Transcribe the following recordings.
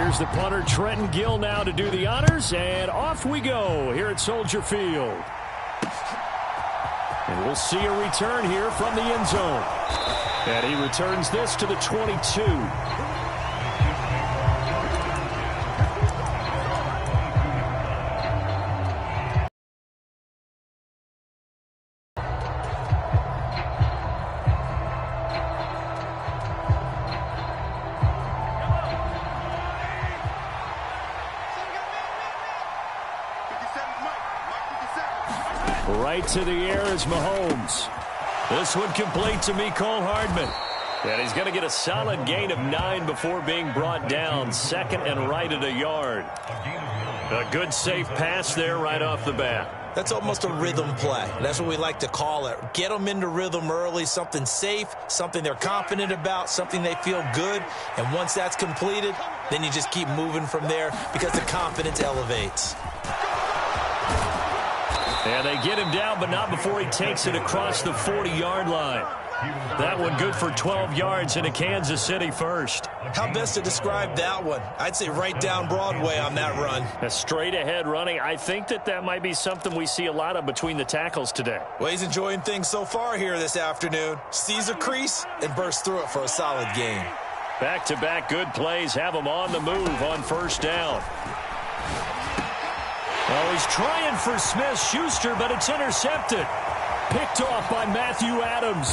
Here's the punter, Trenton Gill, now to do the honors, and off we go here at Soldier Field. And we'll see a return here from the end zone. And he returns this to the 22. Right to the air is Mahomes. This one complete to Mecole Hardman. And he's going to get a solid gain of 9 before being brought down. Second and right at a yard. A good safe pass there right off the bat. That's almost a rhythm play. That's what we like to call it. Get them into rhythm early, something safe, something they're confident about, something they feel good. And once that's completed, then you just keep moving from there because the confidence elevates. And they get him down, but not before he takes it across the 40-yard line. That one good for 12 yards into Kansas City first. How best to describe that one? I'd say right down Broadway on that run. A straight-ahead running. I think that might be something we see a lot of between the tackles today. Well, he's enjoying things so far here this afternoon. Sees a crease and bursts through it for a solid gain. Back-to-back good plays have him on the move on first down. Oh, he's trying for Smith-Schuster, but it's intercepted. Picked off by Matthew Adams.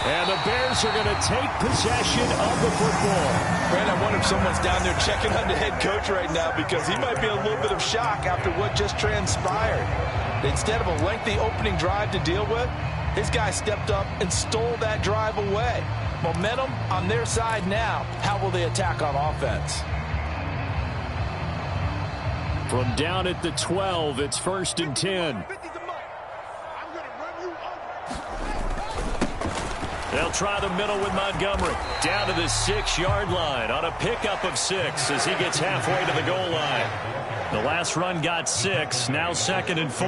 And the Bears are going to take possession of the football. Brad, I wonder if someone's down there checking on the head coach right now because he might be a little bit of shock after what just transpired. Instead of a lengthy opening drive to deal with, his guy stepped up and stole that drive away. Momentum on their side now. How will they attack on offense? From down at the 12, it's 1st and 10. They'll try the middle with Montgomery. Down to the 6-yard line on a pickup of 6 as he gets halfway to the goal line. The last run got 6, now 2nd and 4.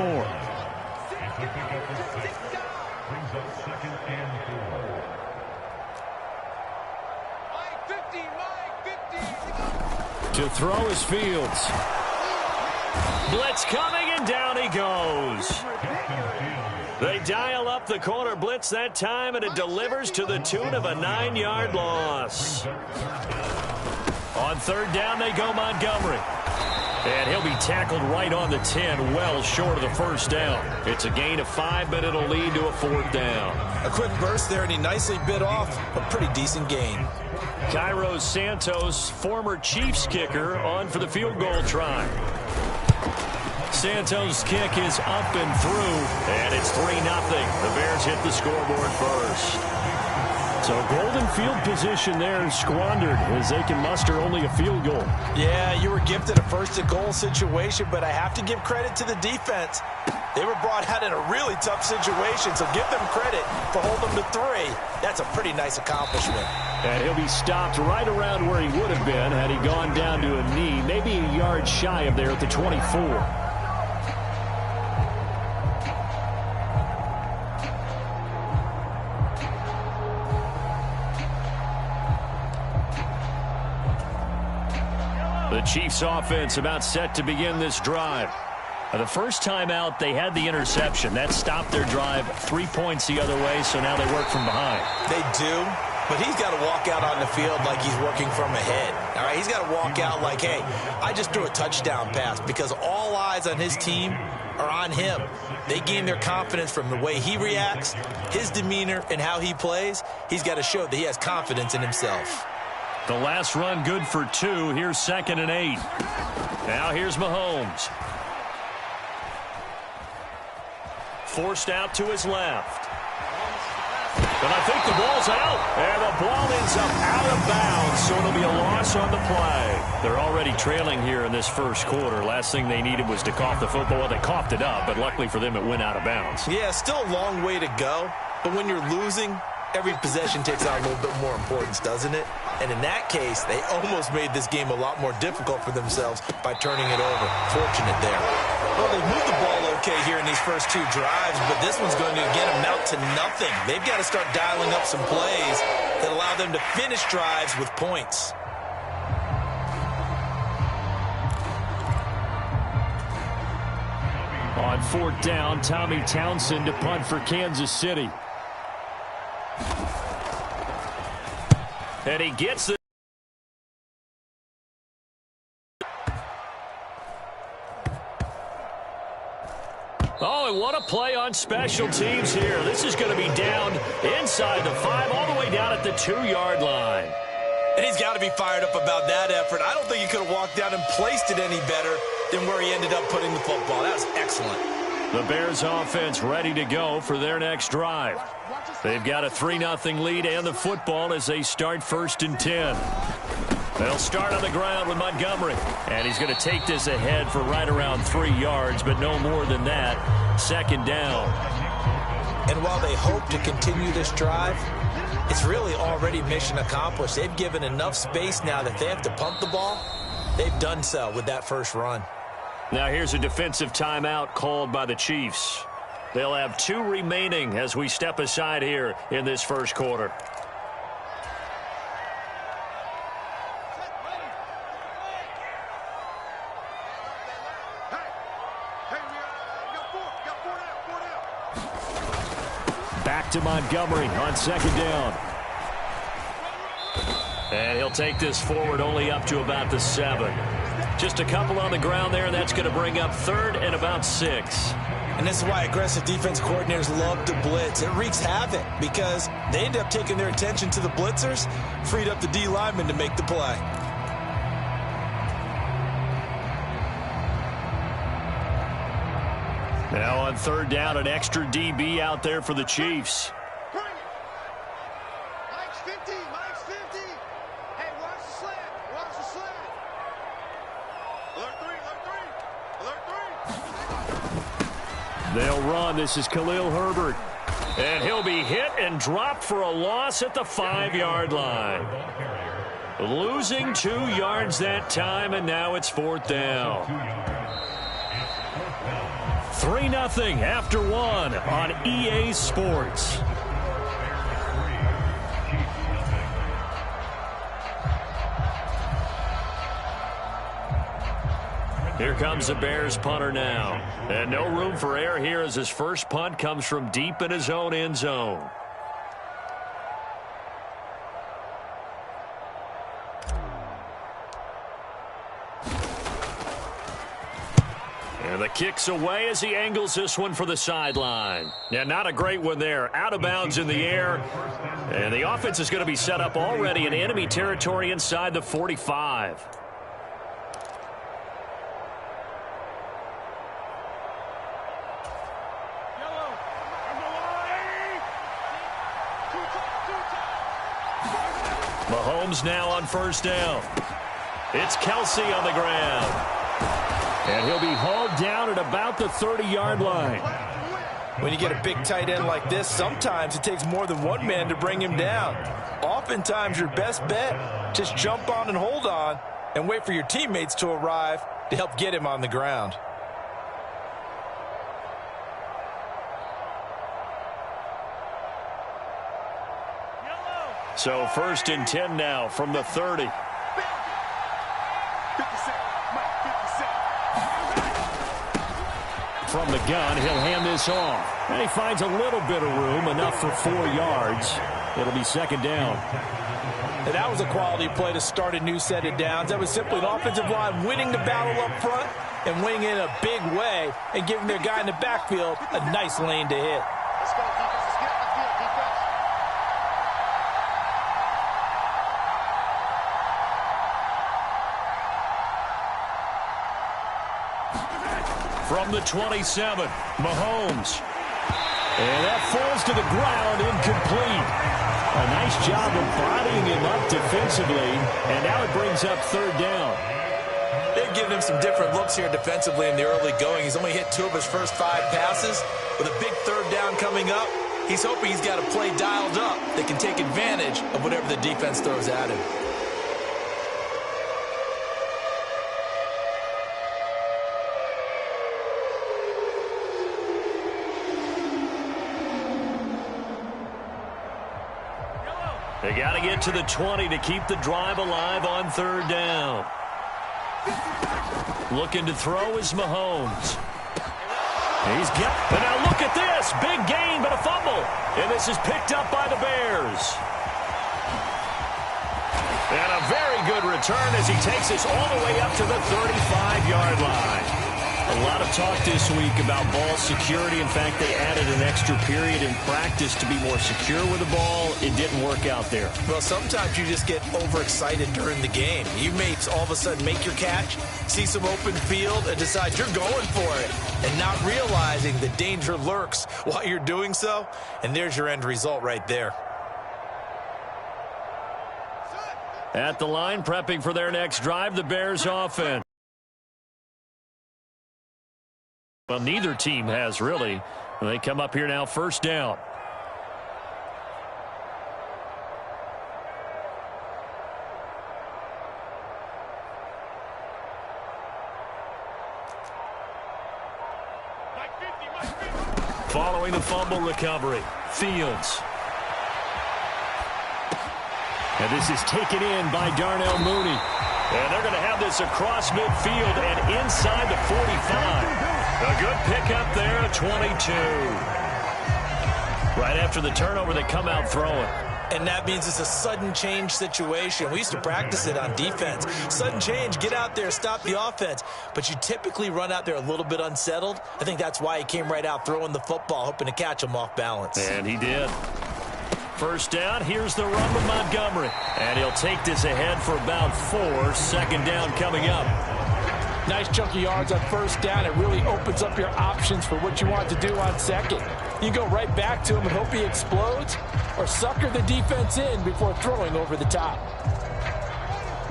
To throw is Fields. Blitz coming, and down he goes. They dial up the corner blitz that time, and it delivers to the tune of a 9-yard loss. On 3rd down, they go Montgomery. And he'll be tackled right on the 10, well short of the 1st down. It's a gain of 5, but it'll lead to a 4th down. A quick burst there, and he nicely bit off a pretty decent gain. Cairo Santos, former Chiefs kicker, on for the field goal try. Santos' kick is up and through, and it's 3-0. The Bears hit the scoreboard first. So golden field position there squandered as they can muster only a field goal. Yeah, you were gifted a 1st-and-goal situation, but I have to give credit to the defense. They were brought out in a really tough situation, so give them credit for holding them to 3. That's a pretty nice accomplishment. And he'll be stopped right around where he would have been had he gone down to a knee, maybe a yard shy of there at the 24. The Chiefs offense about set to begin this drive. The first time out, they had the interception. That stopped their drive 3 points the other way, so now they work from behind. They do, but he's got to walk out on the field like he's working from ahead. All right, he's got to walk out like, hey, I just threw a touchdown pass because all eyes on his team are on him. They gain their confidence from the way he reacts, his demeanor, and how he plays. He's got to show that he has confidence in himself. The last run good for 2. Here's 2nd and 8. Now here's Mahomes. Forced out to his left. But I think the ball's out. And the ball ends up out of bounds, so it'll be a loss on the play. They're already trailing here in this first quarter. Last thing they needed was to cough the football. Well, they coughed it up, but luckily for them, it went out of bounds. Yeah, still a long way to go. But when you're losing, every possession takes on a little bit more importance, doesn't it? And in that case, they almost made this game a lot more difficult for themselves by turning it over. Fortunate there. Well, they've moved the ball okay here in these first 2 drives, but this one's going to, again, amount to nothing. They've got to start dialing up some plays that allow them to finish drives with points. On fourth down, Tommy Townsend to punt for Kansas City. And he gets it. Oh, and what a play on special teams here. This is going to be down inside the 5, all the way down at the 2-yard line. And he's got to be fired up about that effort. I don't think he could have walked down and placed it any better than where he ended up putting the football. That was excellent. The Bears offense ready to go for their next drive. They've got a 3-0 lead and the football as they start 1st and 10. They'll start on the ground with Montgomery. And he's going to take this ahead for right around 3 yards, but no more than that. 2nd down. And while they hope to continue this drive, it's really already mission accomplished. They've given enough space now that they have to punt the ball. They've done so with that first run. Now here's a defensive timeout called by the Chiefs. They'll have 2 remaining as we step aside here in this first quarter. Back to Montgomery on 2nd down. And he'll take this forward only up to about the 7. Just a couple on the ground there, and that's going to bring up 3rd and about 6. And this is why aggressive defense coordinators love to blitz. It wreaks havoc because they end up taking their attention to the blitzers, freed up the D lineman to make the play. Now on 3rd down, an extra DB out there for the Chiefs. Mike's 50. Mike's 50. Hey, watch the slant. Watch the slant. Alert 3. They'll run. This is Khalil Herbert. And he'll be hit and dropped for a loss at the 5-yard line. Losing 2 yards that time, and now it's 4th down. 3-0 after 1 on EA Sports. Here comes the Bears punter now. And no room for error here as his first punt comes from deep in his own end zone. And the kick's away as he angles this one for the sideline. Yeah, not a great one there. Out of bounds in the air. And the offense is going to be set up already in enemy territory inside the 45. Mahomes now on 1st down. It's Kelsey on the ground. And he'll be hauled down at about the 30-yard line. When you get a big tight end like this, sometimes it takes more than one man to bring him down. Oftentimes, your best bet, just jump on and hold on and wait for your teammates to arrive to help get him on the ground. So 1st and 10 now from the 30. From the gun, he'll hand this off. And he finds a little bit of room, enough for 4 yards. It'll be 2nd down. And that was a quality play to start a new set of downs. That was simply an offensive line winning the battle up front and winning in a big way and giving their guy in the backfield a nice lane to hit. Let's go, defense. Let's get the field, defense. From the 27, Mahomes. And that falls to the ground, incomplete. A nice job of bodying him up defensively, and now it brings up 3rd down. They've given him some different looks here defensively in the early going. He's only hit 2 of his first 5 passes. With a big 3rd down coming up, he's hoping he's got a play dialed up that can take advantage of whatever the defense throws at him. They got to get to the 20 to keep the drive alive on 3rd down. Looking to throw is Mahomes. He's got, but now look at this. Big gain, but a fumble. And this is picked up by the Bears. And a very good return as he takes us all the way up to the 35-yard line. A lot of talk this week about ball security. In fact, they added an extra period in practice to be more secure with the ball. It didn't work out there. Well, sometimes you just get overexcited during the game. You may all of a sudden make your catch, see some open field, and decide you're going for it, and not realizing the danger lurks while you're doing so. And there's your end result right there. At the line, prepping for their next drive, the Bears offense. Well, neither team has really. They come up here now, first down. Following the fumble recovery, Fields. And this is taken in by Darnell Mooney. And they're going to have this across midfield and inside the 45. A good pickup there at 22. Right after the turnover, they come out throwing. And that means it's a sudden change situation. We used to practice it on defense. Sudden change, get out there, stop the offense. But you typically run out there a little bit unsettled. I think that's why he came right out throwing the football, hoping to catch him off balance. And he did. First down, here's the run with Montgomery. And he'll take this ahead for about 4. Second down coming up. Nice chunky yards on first down. It really opens up your options for what you want to do on second. You go right back to him and hope he explodes, or sucker the defense in before throwing over the top.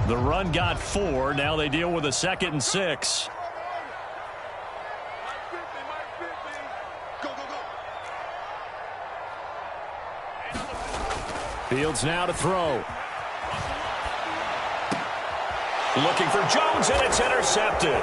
The run got 4. Now they deal with a 2nd and 6. Fields now to throw. Looking for Jones, and it's intercepted.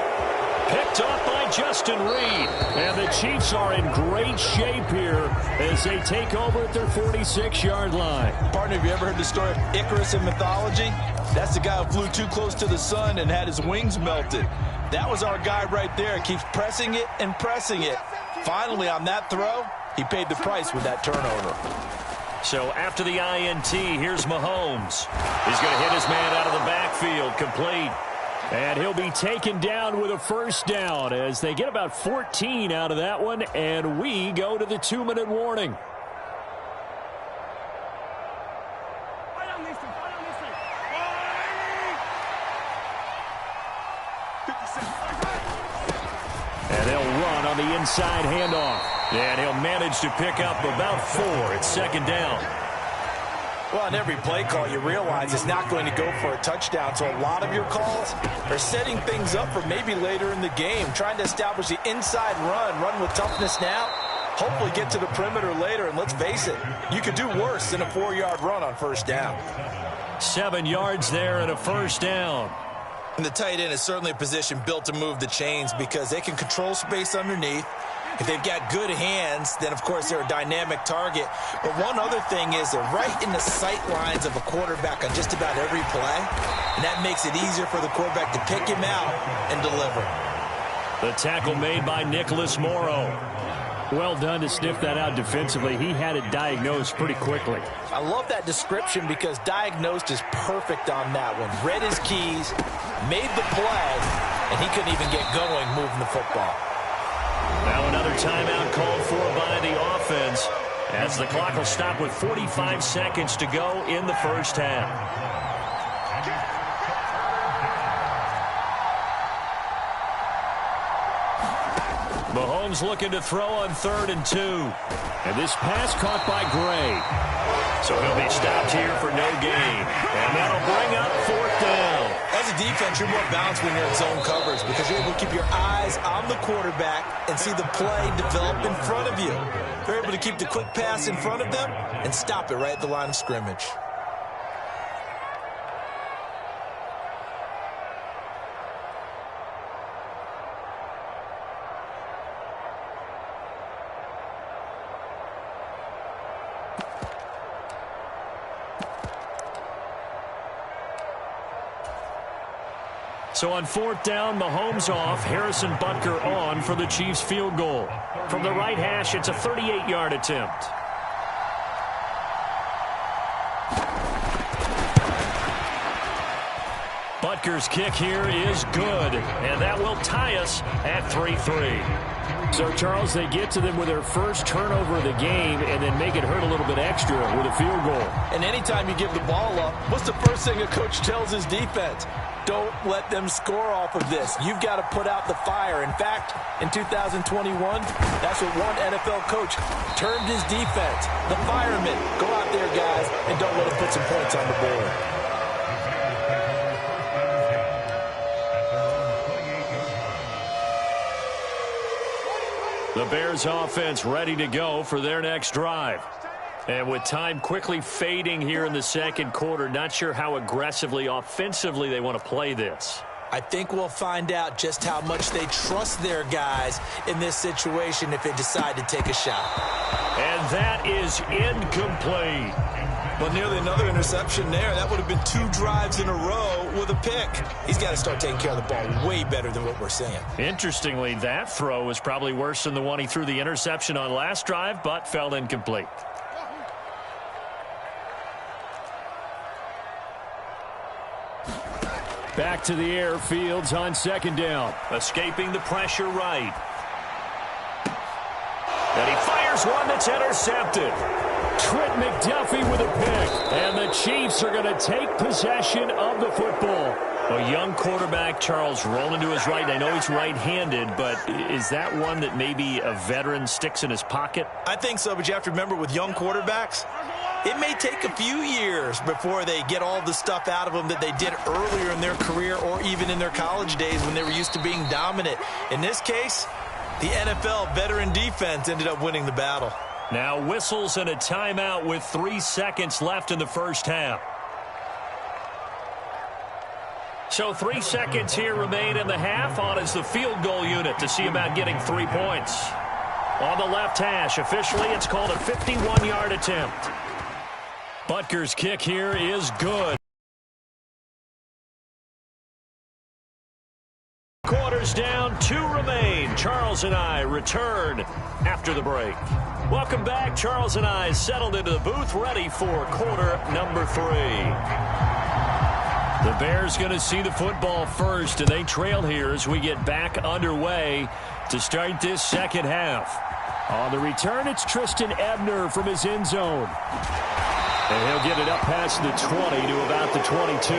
Picked off by Justin Reed. And the Chiefs are in great shape here as they take over at their 46-yard line. Partner, have you ever heard the story of Icarus in mythology? That's the guy who flew too close to the sun and had his wings melted. That was our guy right there. Keeps pressing it and pressing it. Finally, on that throw, he paid the price with that turnover. So after the INT, here's Mahomes. He's going to hit his man out of the backfield, complete. And he'll be taken down with a first down as they get about 14 out of that one, and we go to the 2-minute warning. And they'll run on the inside handoff. And he'll manage to pick up about 4. It's second down. Well, on every play call, you realize it's not going to go for a touchdown. So a lot of your calls are setting things up for maybe later in the game, trying to establish the inside run with toughness now, hopefully get to the perimeter later. And let's face it, you could do worse than a 4-yard run on first down. 7 yards there and a first down. And the tight end is certainly a position built to move the chains because they can control space underneath. If they've got good hands, then, of course, they're a dynamic target. But one other thing is they're right in the sight lines of a quarterback on just about every play. And that makes it easier for the quarterback to pick him out and deliver. The tackle made by Nicholas Morrow. Well done to sniff that out defensively. He had it diagnosed pretty quickly. I love that description because diagnosed is perfect on that one. Read his keys, made the play, and he couldn't even get going moving the football. Now another timeout called for by the offense as the clock will stop with 45 seconds to go in the first half. Mahomes looking to throw on 3rd and 2. And this pass caught by Gray. So he'll be stopped here for no gain. And that'll bring up 4th down. As a defense, you're more balanced when you're in zone coverage because you're able to keep your eyes on the quarterback and see the play develop in front of you. You're able to keep the quick pass in front of them and stop it right at the line of scrimmage. So on 4th down, Mahomes off, Harrison Butker on for the Chiefs field goal. From the right hash, it's a 38-yard attempt. Butker's kick here is good, and that will tie us at 3-3. So, Charles, they get to them with their first turnover of the game and then make it hurt a little bit extra with a field goal. And anytime you give the ball up, what's the first thing a coach tells his defense? Don't let them score off of this. You've got to put out the fire. In fact, in 2021, that's what one NFL coach termed his defense. The firemen. Go out there, guys, and don't let them put some points on the board. The Bears offense ready to go for their next drive. And with time quickly fading here in the second quarter, not sure how aggressively, offensively they want to play this. I think we'll find out just how much they trust their guys in this situation if they decide to take a shot. And that is incomplete. Well, nearly another interception there. That would have been 2 drives in a row with a pick. He's got to start taking care of the ball way better than what we're seeing. Interestingly, that throw was probably worse than the one he threw the interception on last drive, but fell incomplete. Back to the air, Fields on 2nd down. Escaping the pressure right. And he fires one that's intercepted. Trent McDuffie with a pick. And the Chiefs are going to take possession of the football. A young quarterback, Charles, rolling to his right. I know he's right-handed, but is that one that maybe a veteran sticks in his pocket? I think so, but you have to remember with young quarterbacks, it may take a few years before they get all the stuff out of them that they did earlier in their career or even in their college days when they were used to being dominant. In this case, the NFL veteran defense ended up winning the battle. Now whistles and a timeout with 3 seconds left in the first half. So 3 seconds here remain in the half. On is the field goal unit to see about getting 3 points. On the left hash, officially it's called a 51-yard attempt. Butker's kick here is good. Quarters down, 2 remain. Charles and I return after the break. Welcome back. Charles and I settled into the booth, ready for quarter number 3. The Bears going to see the football first, and they trail here as we get back underway to start this second half. On the return, it's Tristan Ebner from his end zone. And he'll get it up past the 20 to about the 22.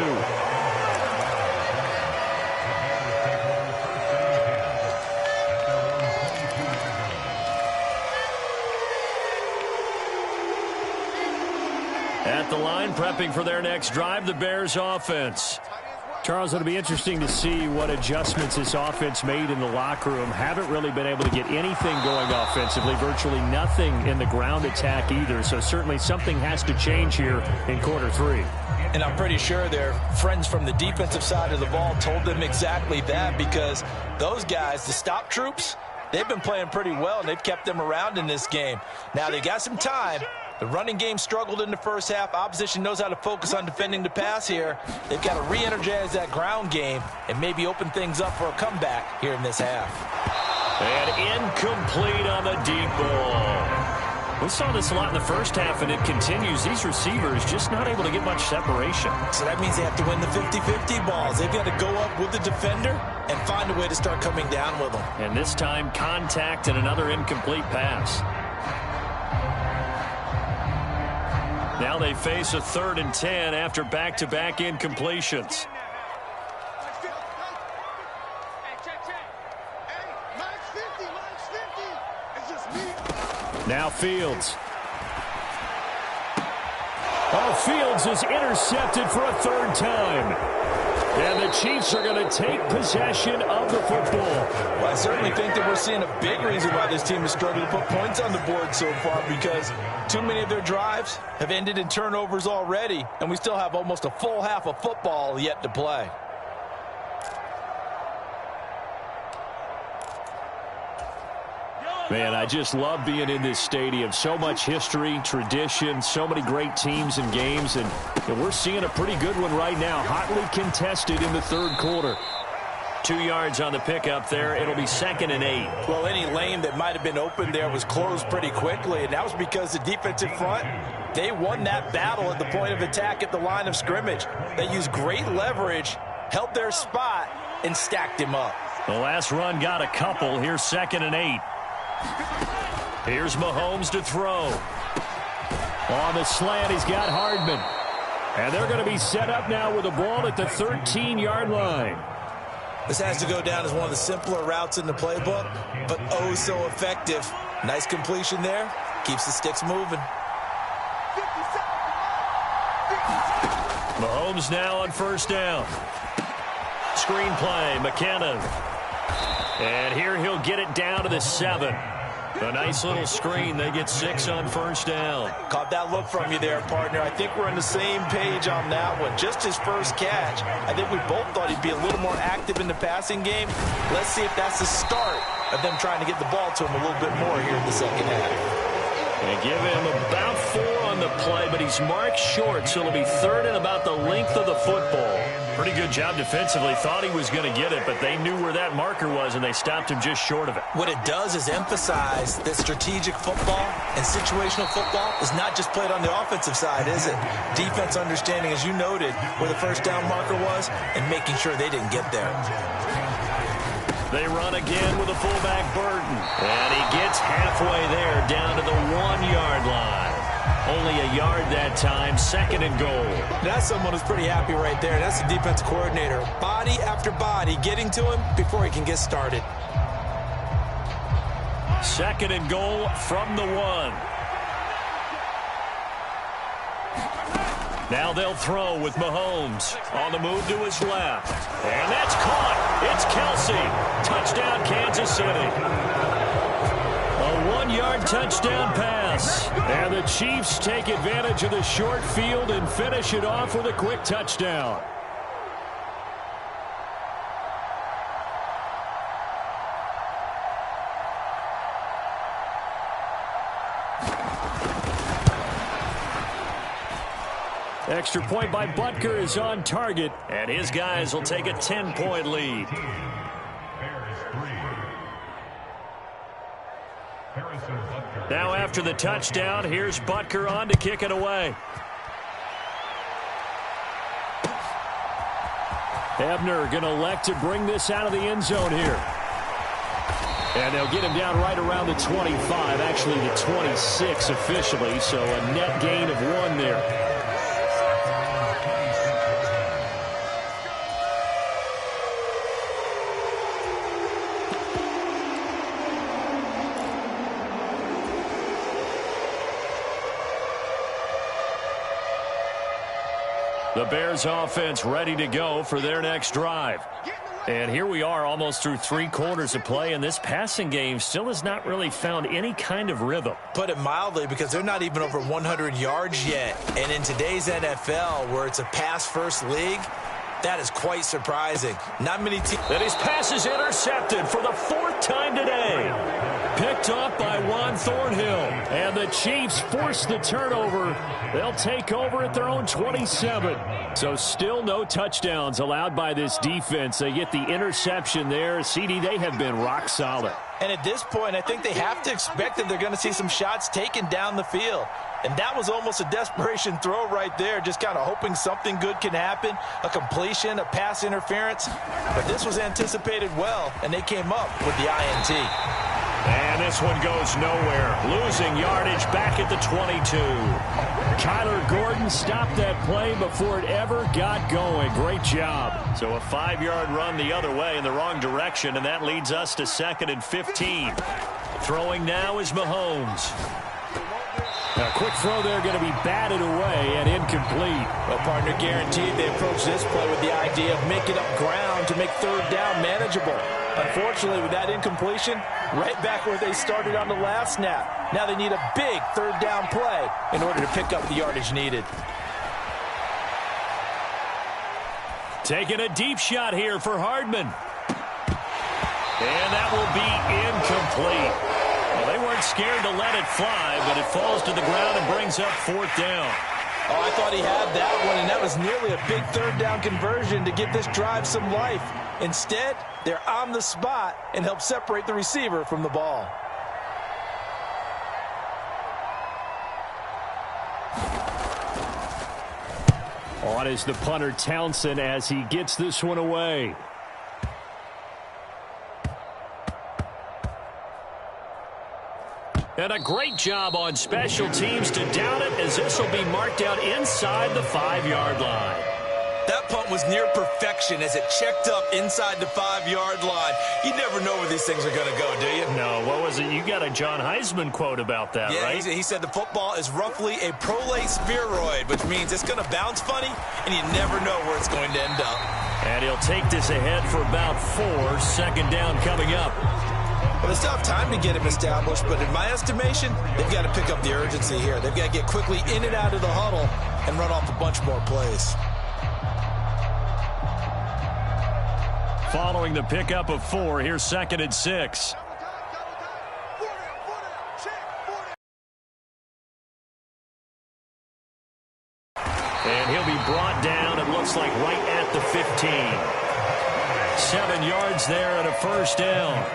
At the line, prepping for their next drive, the Bears offense. Charles, it'll be interesting to see what adjustments this offense made in the locker room. Haven't really been able to get anything going offensively, virtually nothing in the ground attack either. So certainly something has to change here in quarter 3. And I'm pretty sure their friends from the defensive side of the ball told them exactly that, because those guys, the stop troops, they've been playing pretty well, and they've kept them around in this game. Now they got some time. The running game struggled in the first half. Opposition knows how to focus on defending the pass here. They've got to re-energize that ground game and maybe open things up for a comeback here in this half. And incomplete on the deep ball. We saw this a lot in the first half, and it continues. These receivers just not able to get much separation. So that means they have to win the 50-50 balls. They've got to go up with the defender and find a way to start coming down with them. And this time, contact and another incomplete pass. Now they face a 3rd and 10 after back-to-back incompletions. Now Fields. Oh, Fields is intercepted for a 3rd time. And the Chiefs are going to take possession of the football. Well, I certainly think that we're seeing a big reason why this team has struggled to put points on the board so far, because too many of their drives have ended in turnovers already, and we still have almost a full half of football yet to play. Man, I just love being in this stadium. So much history, tradition, so many great teams and games, and we're seeing a pretty good one right now. Hotly contested in the 3rd quarter. 2 yards on the pickup there. It'll be 2nd and 8. Well, any lane that might have been open there was closed pretty quickly, and that was because the defensive front, they won that battle at the point of attack at the line of scrimmage. They used great leverage, held their spot, and stacked him up. The last run got a couple. Here's 2nd and 8. Here's Mahomes to throw. On the slant, he's got Hardman. And they're going to be set up now with the ball at the 13-yard line. This has to go down as one of the simpler routes in the playbook, but oh so effective. Nice completion there. Keeps the sticks moving. Mahomes now on 1st down. Screen play, McKinnon. And here he'll get it down to the 7. A nice little screen. They get 6 on 1st down. Caught that look from you there, partner. I think we're on the same page on that one. Just his first catch. I think we both thought he'd be a little more active in the passing game. Let's see if that's the start of them trying to get the ball to him a little bit more here in the second half. And give him about 4 on the play, but he's marked short, so it'll be 3rd and about the length of the football. Pretty good job defensively. Thought he was going to get it, but they knew where that marker was, and they stopped him just short of it. What it does is emphasize that strategic football and situational football is not just played on the offensive side, is it? Defense understanding, as you noted, where the 1st down marker was and making sure they didn't get there. They run again with a fullback Burton. And he gets halfway there down to the 1-yard line. Only a yard that time, 2nd and goal. That's someone who's pretty happy right there. That's the defense coordinator. Body after body getting to him before he can get started. 2nd and goal from the 1. Now they'll throw with Mahomes on the move to his left. And that's caught. It's Kelsey. Touchdown, Kansas City. A 1-yard touchdown pass. And the Chiefs take advantage of the short field and finish it off with a quick touchdown. Extra point by Butker is on target, and his guys will take a 10-point lead. Now after the touchdown, here's Butker on to kick it away. Ebner going to elect to bring this out of the end zone here. And they'll get him down right around the 25, actually the 26 officially, so a net gain of 1 there. The Bears offense ready to go for their next drive. And here we are almost through 3 quarters of play, and this passing game still has not really found any kind of rhythm. Put it mildly, because they're not even over 100 yards yet. And in today's NFL, where it's a pass-first league, that is quite surprising. Not many teams. And his pass is intercepted for the 4th time today. Picked up by Juan Thornhill. And the Chiefs force the turnover. They'll take over at their own 27. So still no touchdowns allowed by this defense. They get the interception there. CD, they have been rock solid. And at this point, I think they have to expect that they're going to see some shots taken down the field. And that was almost a desperation throw right there, just kind of hoping something good can happen, a completion, a pass interference. But this was anticipated well, and they came up with the INT. And this one goes nowhere. Losing yardage back at the 22. Kyler Gordon stopped that play before it ever got going. Great job. So a 5-yard run the other way in the wrong direction, and that leads us to 2nd and 15. Throwing now is Mahomes. A quick throw there going to be batted away and incomplete. Well, partner, guaranteed they approach this play with the idea of making up ground to make 3rd down manageable. Unfortunately, with that incompletion, right back where they started on the last snap. Now they need a big 3rd down play in order to pick up the yardage needed. Taking a deep shot here for Hardman. And that will be incomplete. Well, they weren't scared to let it fly, but it falls to the ground and brings up 4th down. Oh, I thought he had that one, and that was nearly a big third down conversion to give this drive some life. Instead, they're on the spot and help separate the receiver from the ball. On is the punter Townsend as he gets this one away. And a great job on special teams to down it, as this will be marked out inside the 5-yard line. That punt was near perfection as it checked up inside the 5-yard line. You never know where these things are going to go, do you? No, what was it? You got a John Heisman quote about that, yeah, right? He said the football is roughly a prolate spheroid, which means it's going to bounce funny, and you never know where it's going to end up. And he'll take this ahead for about 4. Second down coming up. Well, they still have time to get him established, but in my estimation, they've got to pick up the urgency here. They've got to get quickly in and out of the huddle and run off a bunch more plays. Following the pickup of 4, here's 2nd and 6. And he'll be brought down, it looks like, right at the 15. 7 yards there and a first down.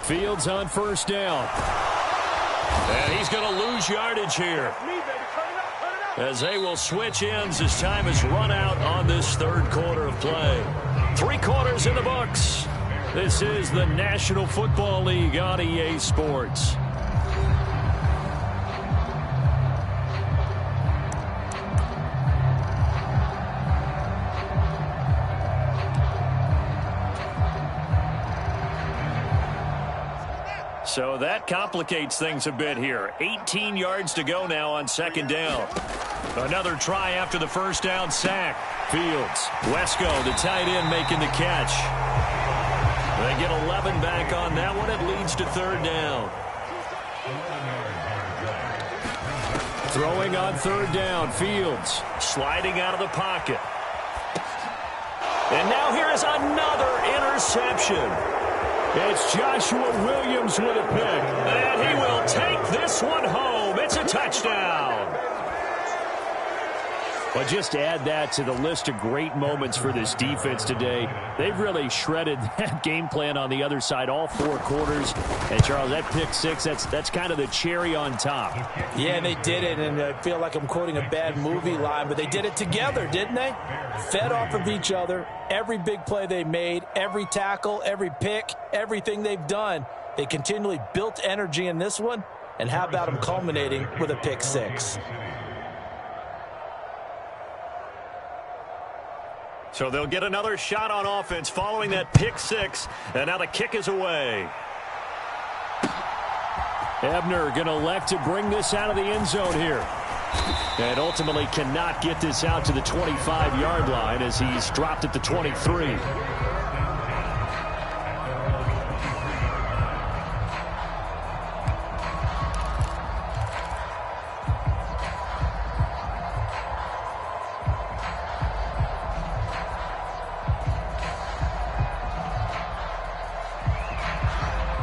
Fields on first down. And he's going to lose yardage here, as they will switch ends as time has run out on this third quarter of play. 3 quarters in the books. This is the National Football League on EA Sports. So that complicates things a bit here. 18 yards to go now on second down. Another try after the first down sack. Fields. Wesco, the tight end, making the catch. They get 11 back on that one. It leads to third down. Throwing on third down. Fields sliding out of the pocket. And now here is another interception. It's Joshua Williams with a pick. And he will take this one home. It's a touchdown. But just add that to the list of great moments for this defense today. They've really shredded that game plan on the other side all 4 quarters. And, Charles, that pick 6, that's kind of the cherry on top. Yeah, they did it, and I feel like I'm quoting a bad movie line, but they did it together, didn't they? Fed off of each other. Every big play they made, every tackle, every pick, everything they've done. They continually built energy in this one, and how about them culminating with a pick 6? So they'll get another shot on offense following that pick 6, and now the kick is away. Ebner going to elect to bring this out of the end zone here. And ultimately cannot get this out to the 25-yard line as he's dropped at the 23.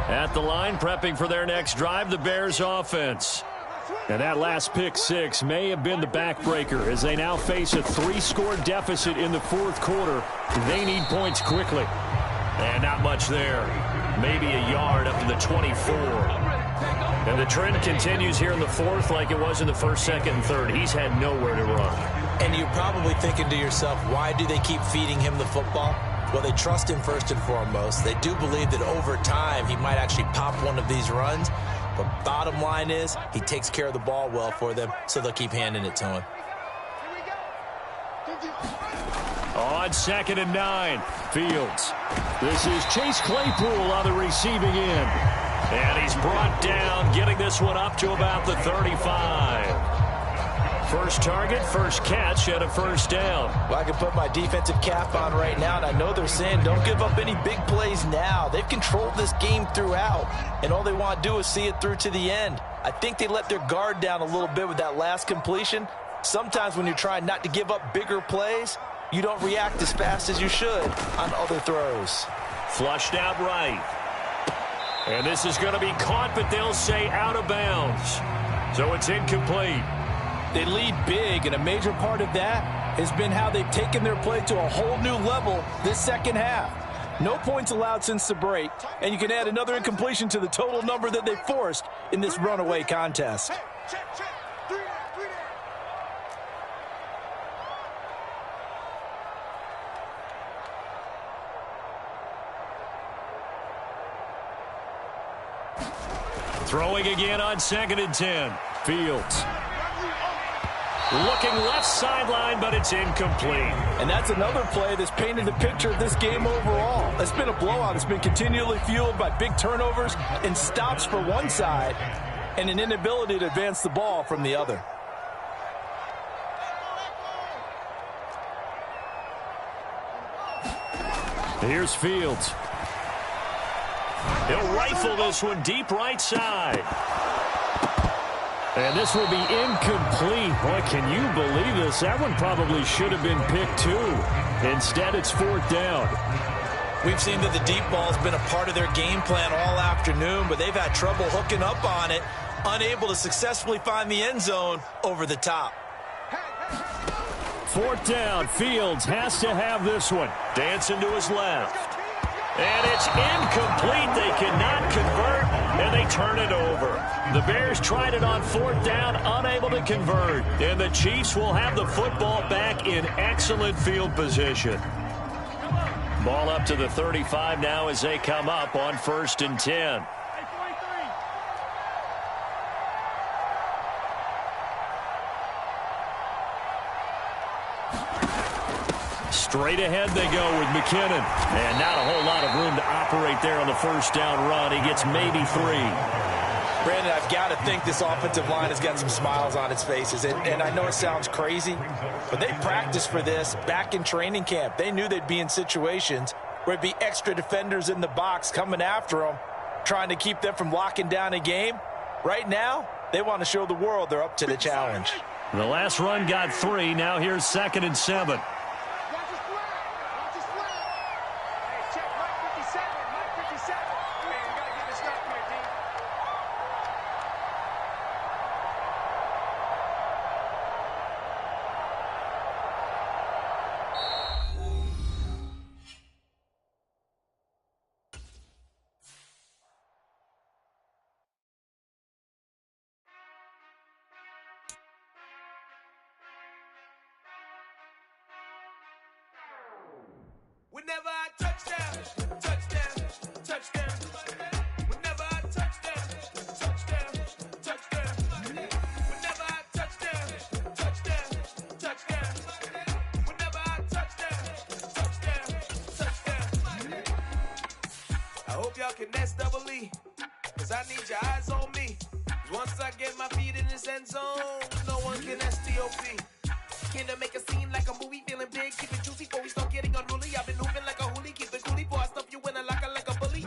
At the line, prepping for their next drive, the Bears offense. And that last pick 6 may have been the backbreaker as they now face a 3-score deficit in the 4th quarter. They need points quickly. And not much there. Maybe a yard up to the 24. And the trend continues here in the 4th like it was in the 1st, 2nd, and 3rd. He's had nowhere to run. And you're probably thinking to yourself, why do they keep feeding him the football? Well, they trust him first and foremost. They do believe that over time he might actually pop one of these runs. But bottom line is he takes care of the ball well for them, so they'll keep handing it to him. On 2nd and 9, Fields. This is Chase Claypool on the receiving end. And he's brought down, getting this one up to about the 35. First target, first catch, and a first down. Well, I can put my defensive cap on right now, and I know they're saying don't give up any big plays now. They've controlled this game throughout, and all they want to do is see it through to the end. I think they let their guard down a little bit with that last completion. Sometimes when you're trying not to give up bigger plays, you don't react as fast as you should on other throws. Flushed out right. And this is going to be caught, but they'll say out of bounds. So it's incomplete. They lead big, and a major part of that has been how they've taken their play to a whole new level this second half. No points allowed since the break, and you can add another incompletion to the total number that they forced in this runaway contest. Check, check. 3 down, 3 down. Throwing again on 2nd and 10. Fields. Looking left sideline, but it's incomplete. And that's another play that's painted the picture of this game overall. It's been a blowout. It's been continually fueled by big turnovers and stops for one side and an inability to advance the ball from the other. Here's Fields. He'll rifle this one deep right side. And this will be incomplete. Boy, can you believe this? That one probably should have been picked too. Instead, it's 4th down. We've seen that the deep ball has been a part of their game plan all afternoon, but they've had trouble hooking up on it, unable to successfully find the end zone over the top. 4th down. Fields has to have this one. Dancing to his left. And it's incomplete. They cannot convert, and they turn it over. The Bears tried it on 4th down, unable to convert. And the Chiefs will have the football back in excellent field position. Ball up to the 35 now as they come up on 1st and 10. Straight ahead they go with McKinnon. And not a whole lot of room to operate there on the 1st down run. He gets maybe 3. Brandon, I've got to think this offensive line has got some smiles on its faces. And I know it sounds crazy, but they practiced for this back in training camp. They knew they'd be in situations where it'd be extra defenders in the box coming after them, trying to keep them from locking down a game. Right now, they want to show the world they're up to the challenge. The last run got 3. Now here's 2nd and 7. Whenever I touchdown, touchdown, touchdown. Whenever I touchdown, touchdown, touchdown. Whenever I touchdown, touchdown, touchdown. Whenever I touchdown, touchdown, touchdown. I hope y'all can nest double E, 'cause I need your eyes on me. 'Cause once I get my feet in this end zone, no one can STOP. Can to make a scene like a movie, feeling big, keep it juicy before we start getting unruly. I've been moving like a hoolie, keep it coolie before I stuff you in a locker like a bully.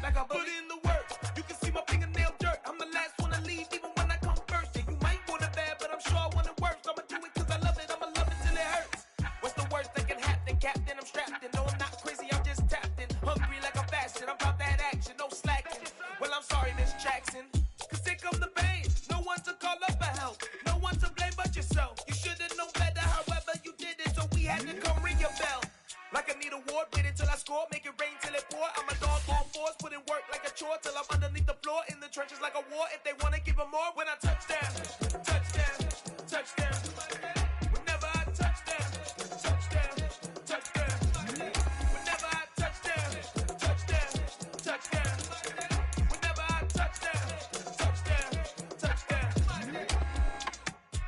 Like a bully. Put in the work, you can see my fingernail dirt. I'm the last one to leave, even when I come first. And you might want it bad, but I'm sure I want it worse. I'ma do it 'cause I love it, I'ma love it till it hurts. What's the worst that can happen, Captain? I'm strapped in, no I'm not crazy, I'm just tapped in. Hungry like I'm fasting, I'm about that action, no slacking. Well I'm sorry, Miss Jackson, 'cause here come the pain. No one to call up for help, no one to blame but yourself. You should've known better, however you did it, so we had to come ring your bell. Like I need a award, wait until I score, make it rain till it pour. I'm a dog on force, put in work like a chore till I'm underneath the floor, in the trenches like a war. If they wanna give them more, when I touchdown, touchdown, touchdown. Whenever I touchdown, touchdown, touchdown. Whenever I touchdown, touchdown, touchdown. Whenever I touchdown, touchdown, touchdown.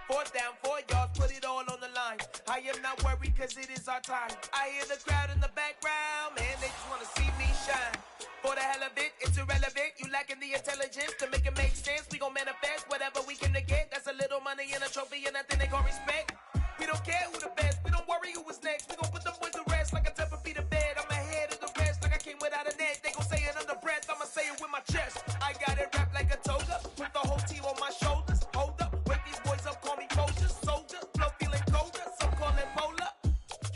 4th down, 4 yards, put it all on the line. I am not worried 'cause it is our time. I hear the crowd in the background, man, they just wanna see me shine. For the hell of it, it's irrelevant. You lacking the intelligence to make it make sense. We gon' manifest whatever we can to get. That's a little money and a trophy and nothing they call respect. We don't care who the best, we don't worry who was next. We gon' put them boys to rest like a 10 feet of bed. I'm ahead of the rest like I came without a net. They gon' say it under breath, I'ma say it with my chest. I got it wrapped like a toga, put the whole team on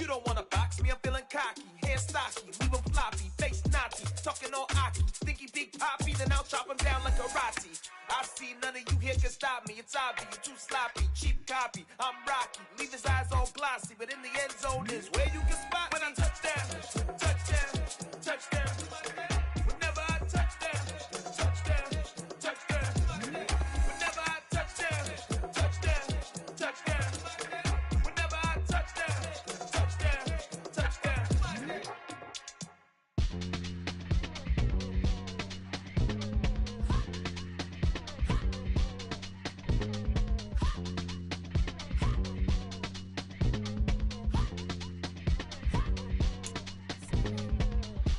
You don't wanna box me, I'm feeling cocky. Hair stocky, leave him floppy, face naughty, talking all aki. Stinky big poppy, then I'll chop him down like karate. I see none of you here can stop me. It's obvious, you too sloppy, cheap copy. I'm Rocky, leave his eyes all glossy, but in the end zone is where you can spot when I touchdown, touchdown, touchdown. Whenever I touchdown, touchdown, touchdown. Whenever I touchdown, touchdown, touchdown. Whenever I touchdown, touchdown, touchdown.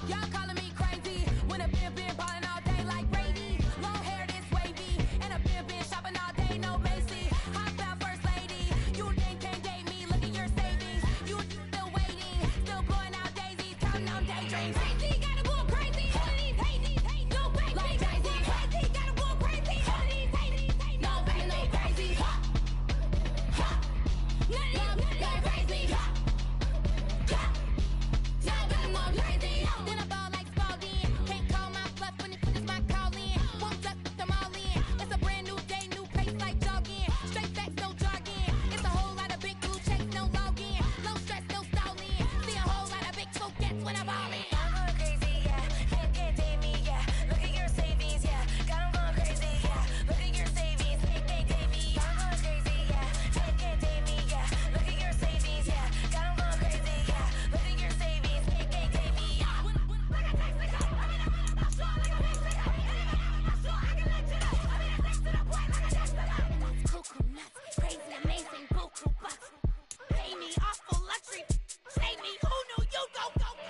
Y'all calling me crazy when a been ballin' all day like Brady. Long hair this wavy, and a been shopping all day, no Macy. Hot out first lady, you can't date me. Look at your savings, you still waiting, still blowing out daisies, counting on daydreams. Crazy, gotta go crazy. None of these hate, no crazy. Like crazy, crazy, gotta go crazy. None of these hate, no crazy, no crazy. None of these crazy. Then I ball like Spalding. Can't call my bluff when it's my calling. Won't duck them all in. It's a brand new day, new pace like jogging. Straight facts, no jargon. It's a whole lot of big blue checks, no login. No stress, no stalling. See a whole lot of big folk gets when I ball in. I'm going crazy, yeah. Can't date me, yeah. Look at your savings, yeah. Got 'em going crazy, yeah. Look at your savings, can't date me. I'm going crazy, yeah. Can't date me, yeah. Look at your savings, yeah. Got 'em going crazy, yeah. Look at your savings, can't date me. Cuckoo nuts, crazy, amazing, buku bucks. Pay me awful luxury. Save me, who knew you go crazy?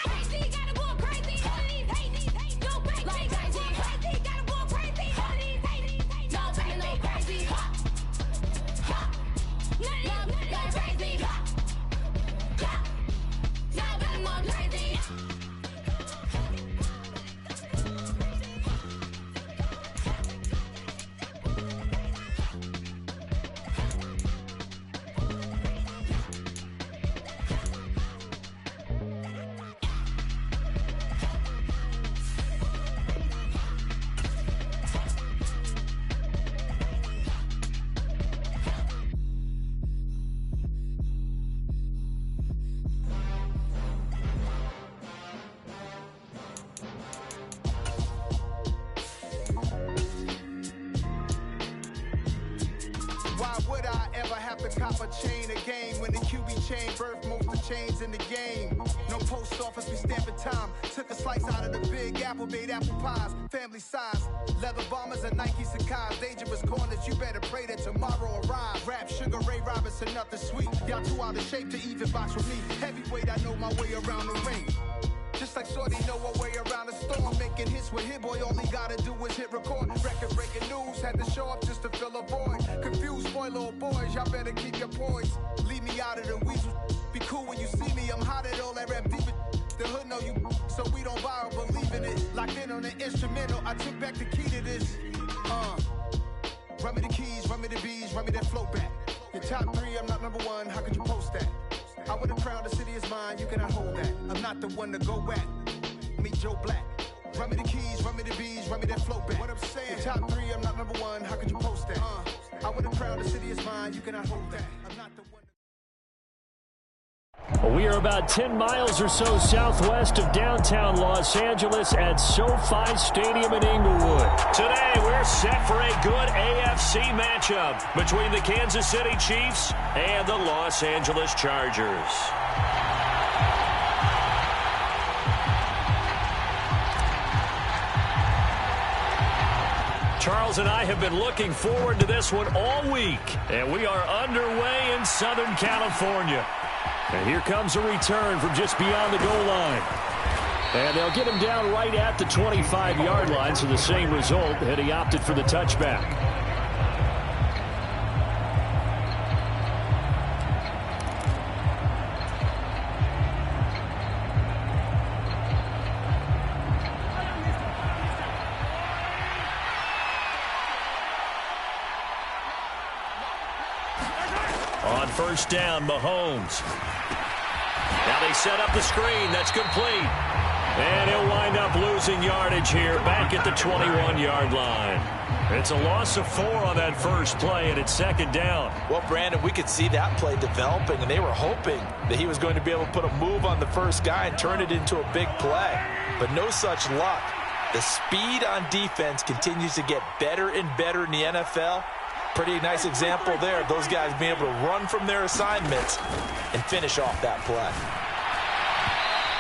Crazy, gotta go crazy. None of these hate, no crazy. Like crazy, crazy, gotta go crazy. None of these hate, no crazy, no crazy. None of these crazy. Now I'm more crazy. Why would I ever have to cop a chain again when the QB chain birthed most of the chains in the game? No post office, we stamping time. Took a slice out of the big apple, made apple pies, family size. Leather bombers and Nike Sacai's. Dangerous corners, you better pray that tomorrow arrives. Rap, Sugar Ray Robinson, nothing sweet. Y'all too out of shape to even box with me. Heavyweight, I know my way around the ring. Just like Shorty know her way around the storm. Making hits with Hit Boy, all he gotta do is hit record. Record breaking news, had to show up just to fill a void. Confused boy, little boys, y'all better keep your poise. Leave me out of the weasel. Be cool when you see me, I'm hot at all that rap deep. The hood know you, so we don't buy or believe in it. Locked in on the instrumental, I took back the key to this. Run me the keys, run me the bees, run me that flow back. Your top three, I'm not number one, how could you post that? I would have crowned the city is mine, you cannot hold that. I'm not the one to go at. Meet Joe Black. Run me the keys, run me the bees, run me that flow back. What I'm saying, your top three, I'm not number one, how could you post that? I would have crowned the city is mine, you cannot hold that. I'm not the one. We are about 10 miles or so southwest of downtown Los Angeles at SoFi Stadium in Inglewood. Today, we're set for a good AFC matchup between the Kansas City Chiefs and the Los Angeles Chargers. Charles and I have been looking forward to this one all week, and we are underway in Southern California. And here comes a return from just beyond the goal line. And they'll get him down right at the 25-yard line, so the same result, and he opted for the touchback. On first down, Mahomes. They set up the screen. That's complete. And he'll wind up losing yardage here back at the 21-yard line. It's a loss of 4 on that first play, and it's second down. Well, Brandon, we could see that play developing, and they were hoping that he was going to be able to put a move on the first guy and turn it into a big play. But no such luck. The speed on defense continues to get better and better in the NFL. Pretty nice example there of those guys being able to run from their assignments and finish off that play.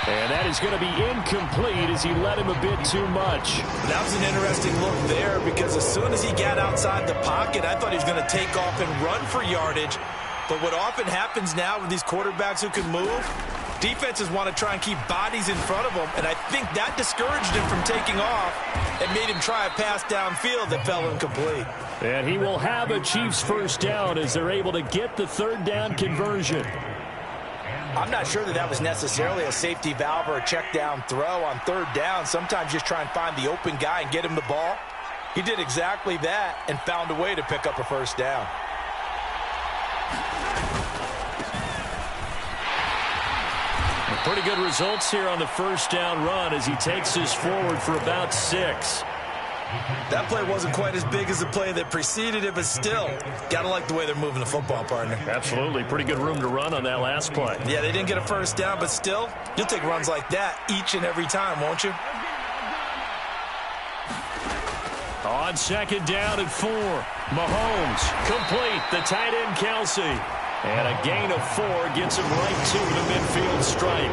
And that is going to be incomplete as he led him a bit too much. That was an interesting look there because as soon as he got outside the pocket, I thought he was going to take off and run for yardage. But what often happens now with these quarterbacks who can move, defenses want to try and keep bodies in front of them, and I think that discouraged him from taking off and made him try a pass downfield that fell incomplete. And he will have a Chiefs first down as they're able to get the third down conversion. I'm not sure that that was necessarily a safety valve or a check down throw on third down. Sometimes just try and find the open guy and get him the ball. He did exactly that and found a way to pick up a first down. Pretty good results here on the first down run as he takes us forward for about 6. That play wasn't quite as big as the play that preceded it, but still, got to like the way they're moving the football, partner. Absolutely. Pretty good room to run on that last play. Yeah, they didn't get a first down, but still, you'll take runs like that each and every time, won't you? On second down at 4. Mahomes complete. The tight end, Kelsey. And a gain of 4 gets him right to the midfield stripe.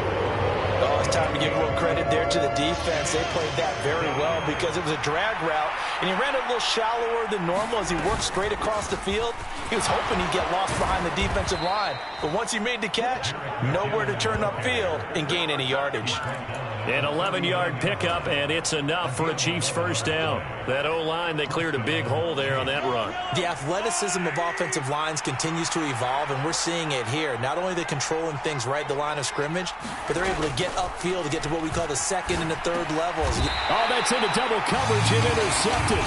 Oh, it's time to give a little credit there to the defense. They played that very well because it was a drag route, and he ran a little shallower than normal as he worked straight across the field. He was hoping he'd get lost behind the defensive line, but once he made the catch, nowhere to turn upfield and gain any yardage. An 11-yard pickup, and it's enough for a Chiefs first down. That O-line, they cleared a big hole there on that run. The athleticism of offensive lines continues to evolve, and we're seeing it here. Not only are they controlling things right at the line of scrimmage, but they're able to get upfield to get to what we call the second and the third levels. Oh, that's into double coverage and intercepted.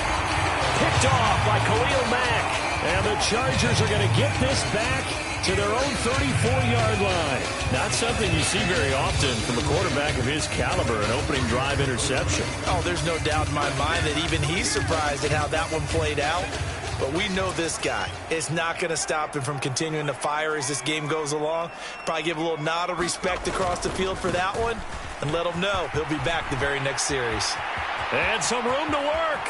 Picked off by Khalil Mack. And the Chargers are going to get this back to their own 34-yard line. Not something you see very often from a quarterback of his caliber, an opening drive interception. Oh, there's no doubt in my mind that even he's surprised at how that one played out. But we know this guy is not going to stop him from continuing to fire as this game goes along. Probably give a little nod of respect across the field for that one and let him know he'll be back the very next series. And some room to work.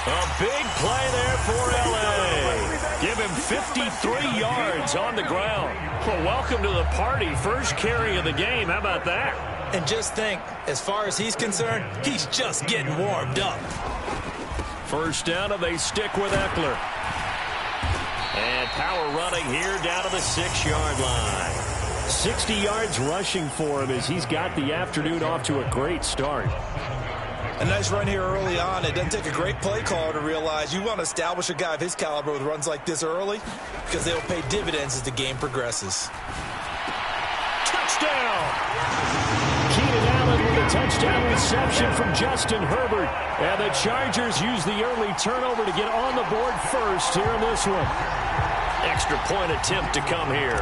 A big play there for L.A. Give him 53 yards on the ground. Well, welcome to the party. First carry of the game. How about that? And just think, as far as he's concerned, he's just getting warmed up. First down, and they stick with Eckler. And power running here down to the 6-yard line. 60 yards rushing for him as he's got the afternoon off to a great start. A nice run here early on. It doesn't take a great play caller to realize you want to establish a guy of his caliber with runs like this early because they'll pay dividends as the game progresses. Touchdown! Keenan Allen with a touchdown reception from Justin Herbert. And the Chargers use the early turnover to get on the board first here in this one. Extra point attempt to come here.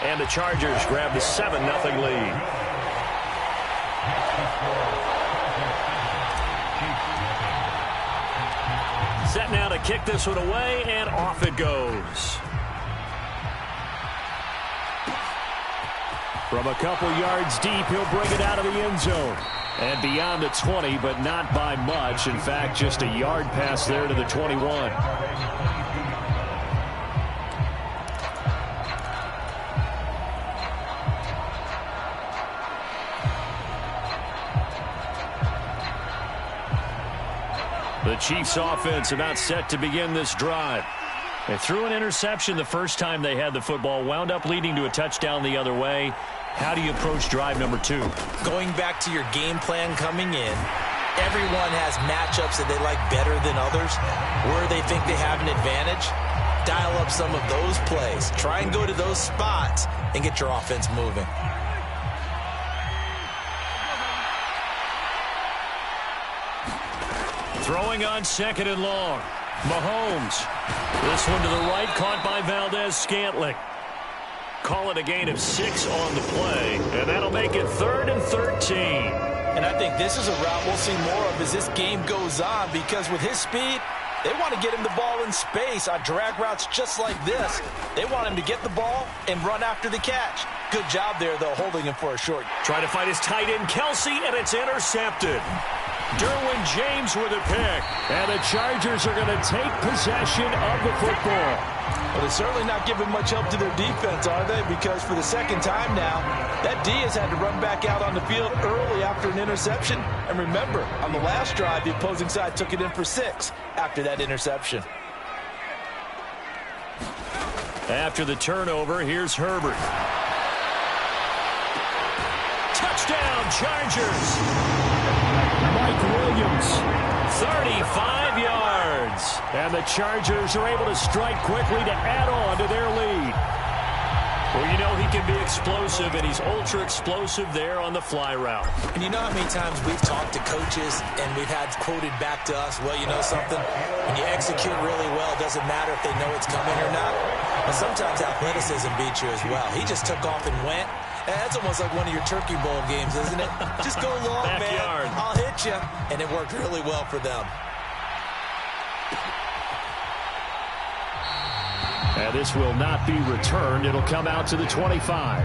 And the Chargers grab the 7-0 lead. Set now to kick this one away, and off it goes. From a couple yards deep, he'll bring it out of the end zone. And beyond the 20, but not by much. In fact, just a yard pass there to the 21. The Chiefs offense about set to begin this drive. They threw an interception the first time they had the football, wound up leading to a touchdown the other way. How do you approach drive number 2? Going back to your game plan coming in, everyone has matchups that they like better than others. Where they think they have an advantage, dial up some of those plays. Try and go to those spots and get your offense moving. Throwing on 2nd and long. Mahomes. This one to the right, caught by Valdez-Scantling. Call it a gain of 6 on the play, and that'll make it 3rd and 13. And I think this is a route we'll see more of as this game goes on, because with his speed, they want to get him the ball in space on drag routes just like this. They want him to get the ball and run after the catch. Good job there, though, holding him for a short. Trying to find his tight end, Kelsey, and it's intercepted. Derwin James with a pick. And the Chargers are going to take possession of the football. Well, they're certainly not giving much help to their defense, are they? Because for the second time now, that D has had to run back out on the field early after an interception. And remember, on the last drive, the opposing side took it in for 6 after that interception. After the turnover, here's Herbert. Touchdown, Chargers. Mike Williams, 35 yards. And the Chargers are able to strike quickly to add on to their lead. Well, you know he can be explosive, and he's ultra-explosive there on the fly route. And you know how many times we've talked to coaches and we've had quoted back to us, well, you know something? When you execute really well, it doesn't matter if they know it's coming or not. But sometimes athleticism beats you as well. He just took off and went. That's almost like one of your Turkey Bowl games, isn't it? Just go long, Backyard. man. I'll hit you. And it worked really well for them. And this will not be returned. It'll come out to the 25.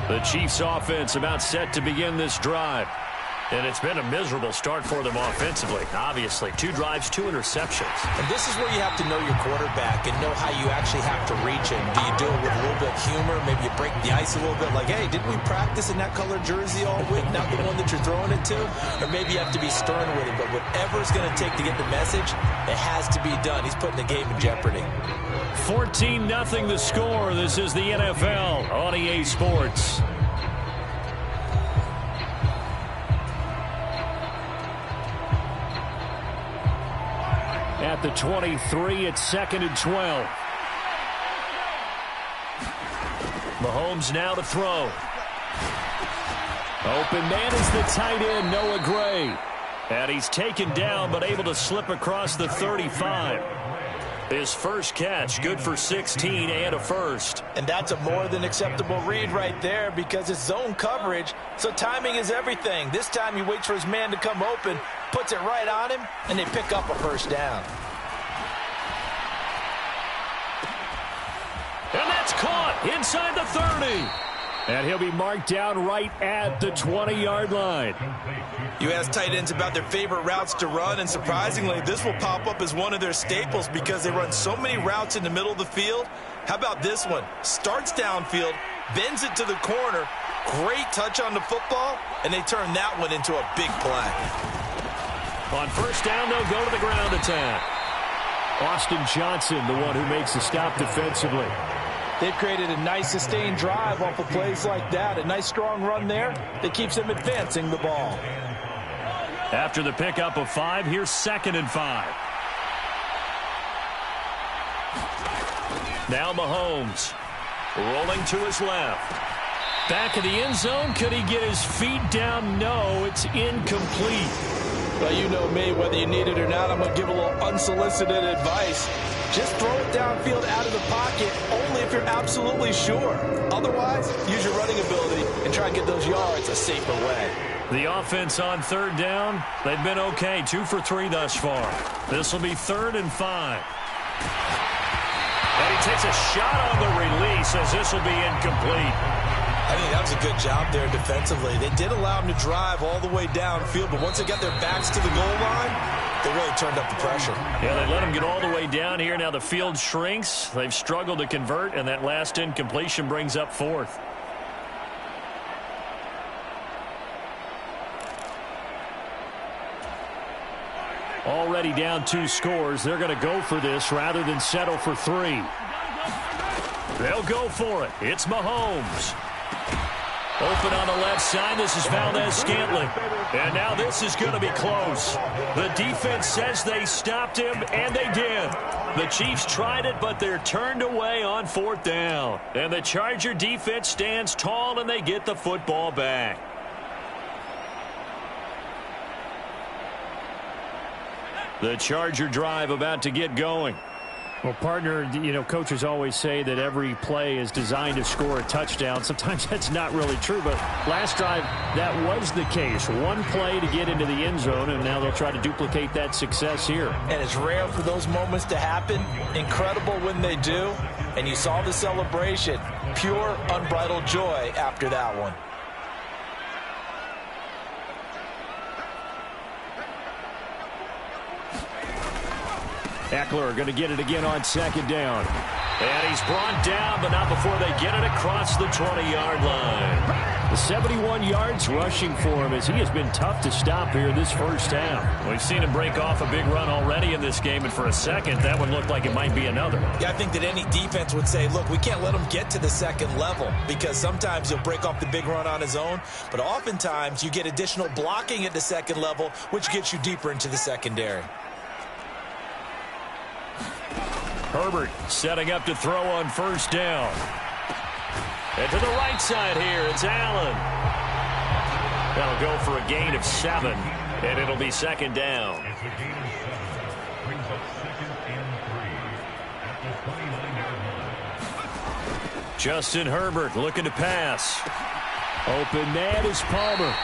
The Chiefs offense about set to begin this drive. And it's been a miserable start for them offensively. Obviously, 2 drives, 2 interceptions. And this is where you have to know your quarterback and know how you actually have to reach him. Do you do it with a little bit of humor? Maybe you break the ice a little bit, like, hey, didn't we practice in that colored jersey all week, not the one that you're throwing it to? Or maybe you have to be stern with him. But whatever it's going to take to get the message, it has to be done. He's putting the game in jeopardy. 14-0 the score. This is the NFL on EA Sports. At the 23, it's 2nd and 12. Mahomes now to throw. Open man is the tight end, Noah Gray. And he's taken down, but able to slip across the 35. His first catch, good for 16 and a first. And that's a more than acceptable read right there, because it's zone coverage, so timing is everything. This time he waits for his man to come open, puts it right on him, and they pick up a first down. And that's caught inside the 30. And he'll be marked down right at the 20-yard line. You ask tight ends about their favorite routes to run, and surprisingly, this will pop up as one of their staples because they run so many routes in the middle of the field. How about this one? Starts downfield, bends it to the corner, great touch on the football, and they turn that one into a big play. On first down, they'll go to the ground attack. Austin Johnson, the one who makes the stop defensively. They've created a nice sustained drive off of plays like that. A nice strong run there that keeps them advancing the ball. After the pickup of 5, here's 2nd and 5. Now Mahomes rolling to his left. Back in the end zone. Could he get his feet down? No, it's incomplete. Well, you know me, whether you need it or not, I'm going to give a little unsolicited advice. Just throw it downfield out of the pocket only if you're absolutely sure. Otherwise, use your running ability and try and get those yards a safer way. The offense on 3rd down, they've been okay. 2 for 3 thus far. This will be 3rd and 5. And he takes a shot on the release as this will be incomplete. I think that was a good job there defensively. They did allow him to drive all the way downfield, but once they got their backs to the goal line, they really turned up the pressure. Yeah, they let him get all the way down here. Now the field shrinks. They've struggled to convert, and that last incompletion brings up 4th. Already down 2 scores. They're going to go for this rather than settle for 3. They'll go for it. It's Mahomes. Open on the left side. This is Valdez-Scantling. And now this is going to be close. The defense says they stopped him, and they did. The Chiefs tried it, but they're turned away on 4th down. And the Charger defense stands tall, and they get the football back. The Charger drive about to get going. Well, partner, coaches always say that every play is designed to score a touchdown. Sometimes that's not really true, but last drive, that was the case. One play to get into the end zone, and now they'll try to duplicate that success here. And it's rare for those moments to happen. Incredible when they do. And you saw the celebration. Pure, unbridled joy after that one. Eckler going to get it again on 2nd down. And he's brought down, but not before they get it across the 20-yard line. The 71 yards rushing for him as he has been tough to stop here this first half. We've seen him break off a big run already in this game, and for a second, that one looked like it might be another. Yeah, I think that any defense would say, look, we can't let him get to the second level because sometimes he'll break off the big run on his own, but oftentimes you get additional blocking at the second level, which gets you deeper into the secondary. Herbert setting up to throw on 1st down. And to the right side here, it's Allen. That'll go for a gain of 7, and it'll be 2nd down. Justin Herbert looking to pass. Open man is Palmer.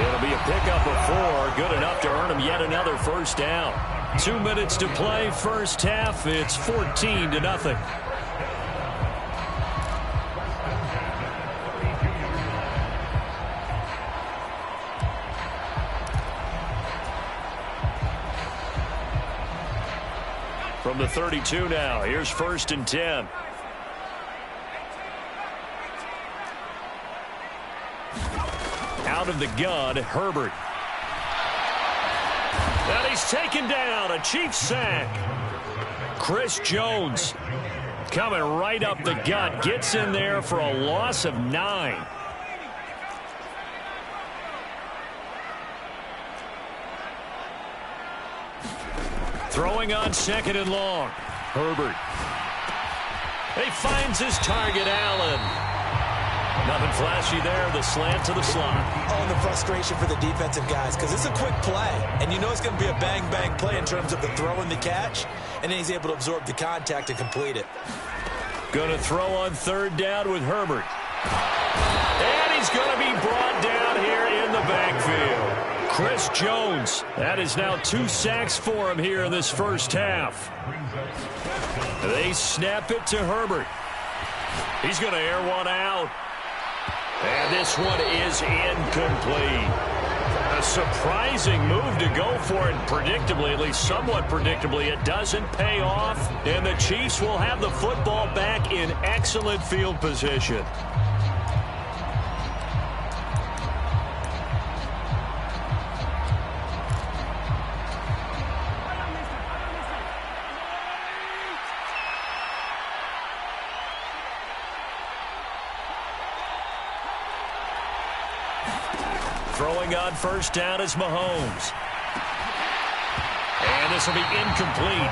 It'll be a pickup of 4, good enough to earn him yet another 1st down. 2 minutes to play, first half. It's 14-0. From the 32 now, here's 1st and 10. Out of the gun, Herbert. And he's taken down, a Chiefs sack. Chris Jones coming right up the gut, gets in there for a loss of 9. Throwing on 2nd and long. Herbert. He finds his target, Allen. Nothing flashy there, the slant to the slot. Oh, and the frustration for the defensive guys, because it's a quick play, and you know it's going to be a bang-bang play in terms of the throw and the catch, and then he's able to absorb the contact and complete it. Going to throw on 3rd down with Herbert. And he's going to be brought down here in the backfield. Chris Jones, that is now 2 sacks for him here in this first half. They snap it to Herbert. He's going to air one out. And this one is incomplete. A surprising move to go for it. Predictably, at least somewhat predictably, it doesn't pay off. And the Chiefs will have the football back in excellent field position. Throwing on 1st down is Mahomes. And this will be incomplete.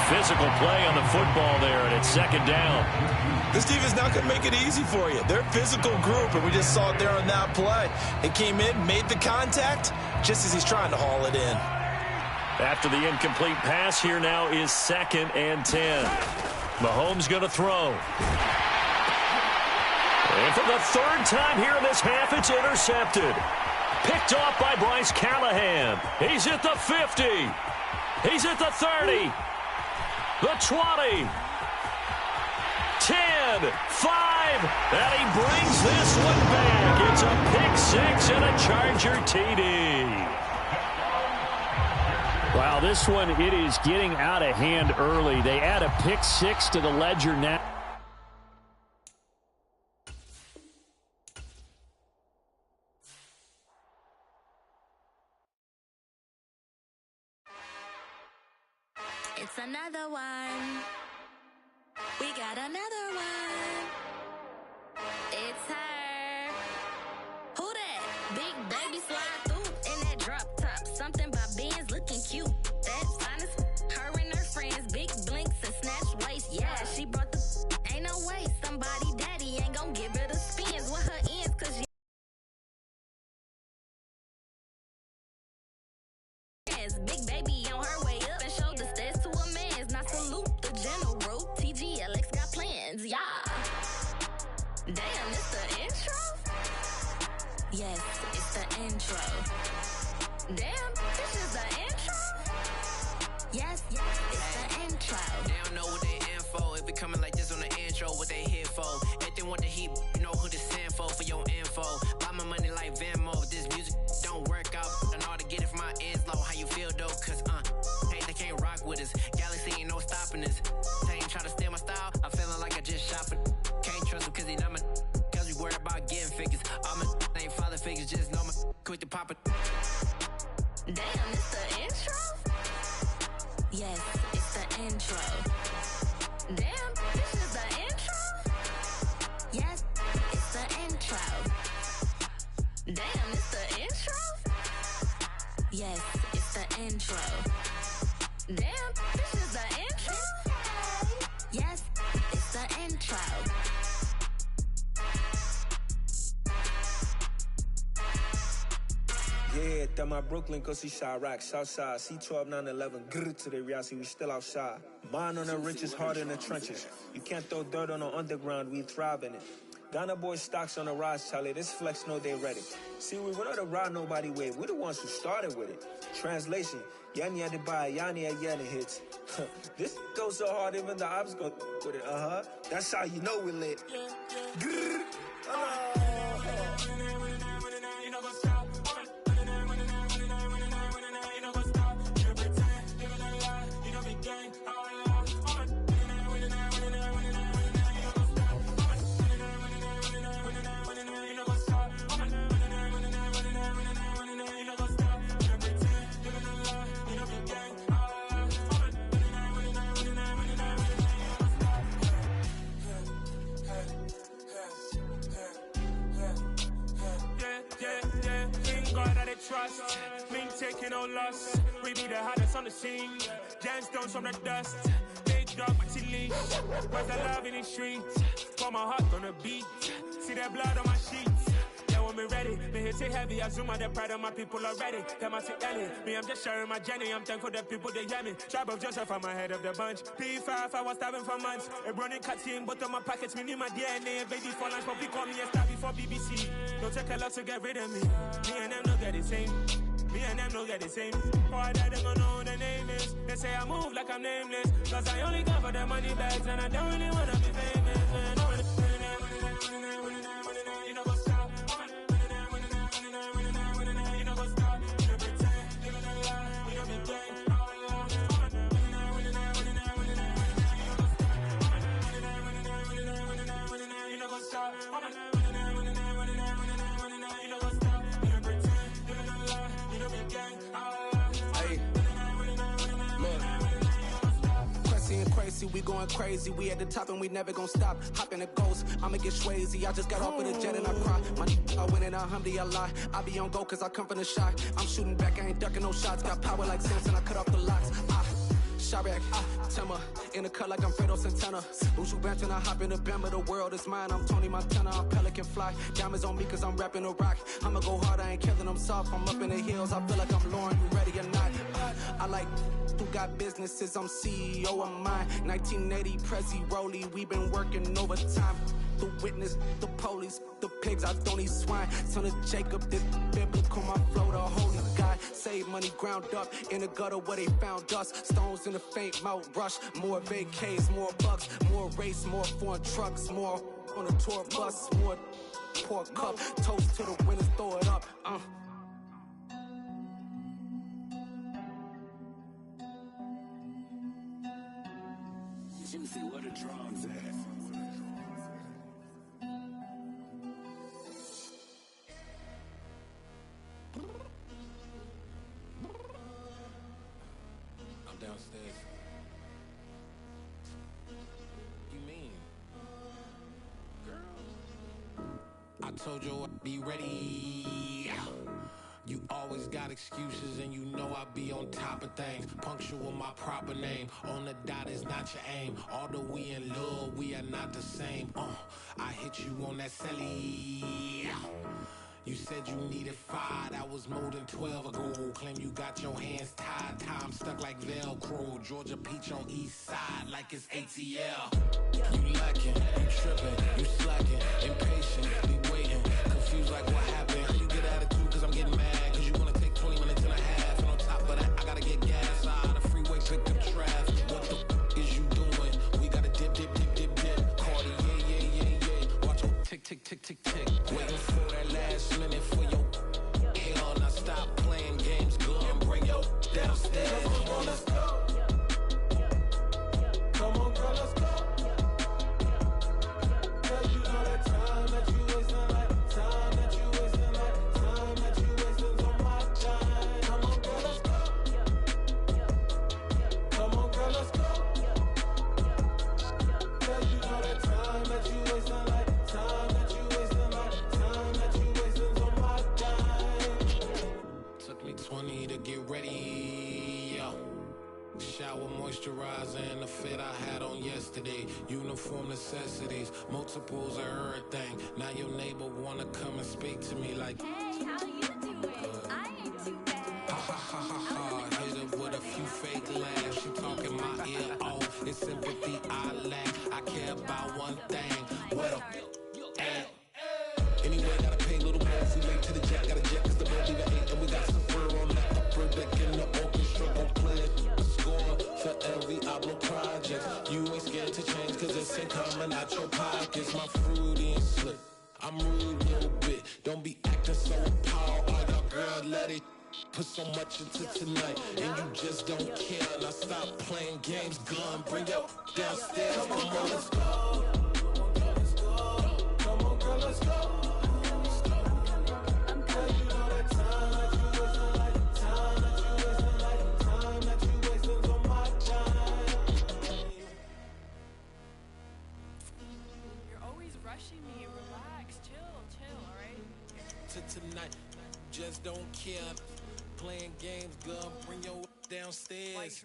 Physical play on the football there, and it's 2nd down. This defense not going to make it easy for you. They're a physical group, and we just saw it there on that play. It came in, made the contact, just as he's trying to haul it in. After the incomplete pass, here now is 2nd and 10. Mahomes going to throw. And for the 3rd time here in this half, it's intercepted. Picked off by Bryce Callahan. He's at the 50. He's at the 30. The 20. 10, 5, and he brings this one back. It's a pick 6 and a Charger TD. Wow, this one, it is getting out of hand early. They add a pick 6 to the ledger now. It's another one. We got another one. It's her. Who that? Big baby slide through in that drop top. Something about Benz looking cute. That's honest. Her and her friends Yes, it's the intro. Damn, this is the intro? Yes, it's the intro. They don't know what they info. If it coming like this on the intro, what they here for? Everything want the heat, you know who to send for your info. Buy my money like Venmo. If this music don't work out, and all to get it from my ends low. How you feel though? Cause hey, they can't rock with us. Galaxy ain't no stopping us. They ain't try to steal my style. I'm feeling like I just shot for. Can't trust him cause he not my. Cause we worried about getting figures. All my ain't father figures, just know my quick to pop it. Damn, it's the intro? Yes, it's the intro. Damn, this is the intro? Yes, it's the intro. Damn, it's the intro? Yes, it's the intro. Damn, this is the intro? Yes, it's the intro. Yeah, that my Brooklyn, cause he shot rock, Southside, C12, 911, grrr to the reality, we still outside. Mine on the riches, hard in the trenches. You can't throw dirt on the underground, we thrive in it. Ghana boys stocks on the rise, Charlie, this flex know they ready. See, we not to ride nobody with, we the ones who started with it. Translation, Yani had to buy, Yani had Yanni hits. This goes so hard, even the ops go with it, That's how you know we lit. Grrr, trust, me taking no loss. We be the hottest on the scene. Gemstones from the dust. Big dog, but she leash. Where's the love in the streets? Pour my heart on the beat. See that blood on my sheets. Yeah, when we ready, me hit it heavy. I zoom out the pride of my people already. Them I say Ellie. Me, I'm just sharing my journey. I'm thankful that people they hear me. Tribe of Joseph, I'm ahead of the bunch. P5, I was starving for months. A running cutscene, but on my pockets, me need my DNA. Baby for lunch, but we call me a star before BBC. Don't take a lot to get rid of me. Me and them don't get the same. Me and them don't get the same. Why that they gonna know who the name is? They say I move like I'm nameless. Cause I only come for the money bags and I don't really wanna be famous, man. You know go stop. You know go stop. You know pretend. You know lie. You know be gang. You know go stop. Crazy, we going crazy. We at the top and we never gonna stop. Hop in the ghost, I'ma get swayzy. I just got off with a jet and I cry. My I win in a Humvee, I lie. I be on go cause I come from the shot. I'm shooting back, I ain't ducking no shots. Got power like Samson, I cut off the locks. Sharek, Timmer, in the cut like I'm Fredo Santana. Buju Banton, I hop in the Bama, the world is mine. I'm Tony Montana, I'm Pelican Fly. Diamonds on me cause I'm rapping a rock. I'ma go hard, I ain't killing them soft. I'm up in the hills, I feel like I'm Lauren, you ready or not? I like who got businesses, I'm CEO of mine. 1980, Prezi Rolly, we been working overtime. The witness, the police, the pigs, I don't eat swine. Son of Jacob, this biblical, my flow, the holy God. Save money ground up in the gutter where they found us. Stones in the faint mouth rush. More vacays, more bucks, more race, more foreign trucks, more on a tour bus, more pour cup. Toast to the winners, throw it up. Let me see where the drums at. I'm downstairs. You mean? Girl, I told you I'd be ready. You always got excuses and you know I be on top of things. Punctual my proper name. On the dot is not your aim. Although we in love, we are not the same. I hit you on that celly. You said you needed 5, that was more than 12 ago. Claim you got your hands tied, time stuck like Velcro. Georgia Peach on east side like it's ATL. You lacking, you tripping, you slacking, impatient, be waiting, confused like what happened. You yesterday. Uniform necessities, multiples of everything. Now your neighbor wanna come and speak to me like, Hey, how you doing? I ain't too bad. ha ha ha ha ha. Hit her with a few fake laughs. She talking my ear off. It's sympathy I lack. I care about one thing. What up? Anyway, gotta pay a little more if we late to the jack. Got a jet cause the boat leave at 8. And we got some fur on the upper deck in the orchestra. Gon' play a score for every Ablo project. You ain't scared to change cause it's ain't coming out your pockets. My fruity and slip. I'm rude a little bit. Don't be acting so appalled. All y'all girl, let it put so much into tonight. And you just don't care. Now stop playing games, gun. Bring your downstairs. Come on, let's go. Come on, girl, let's go. Tonight, just don't care. Playing games, girl, bring your downstairs.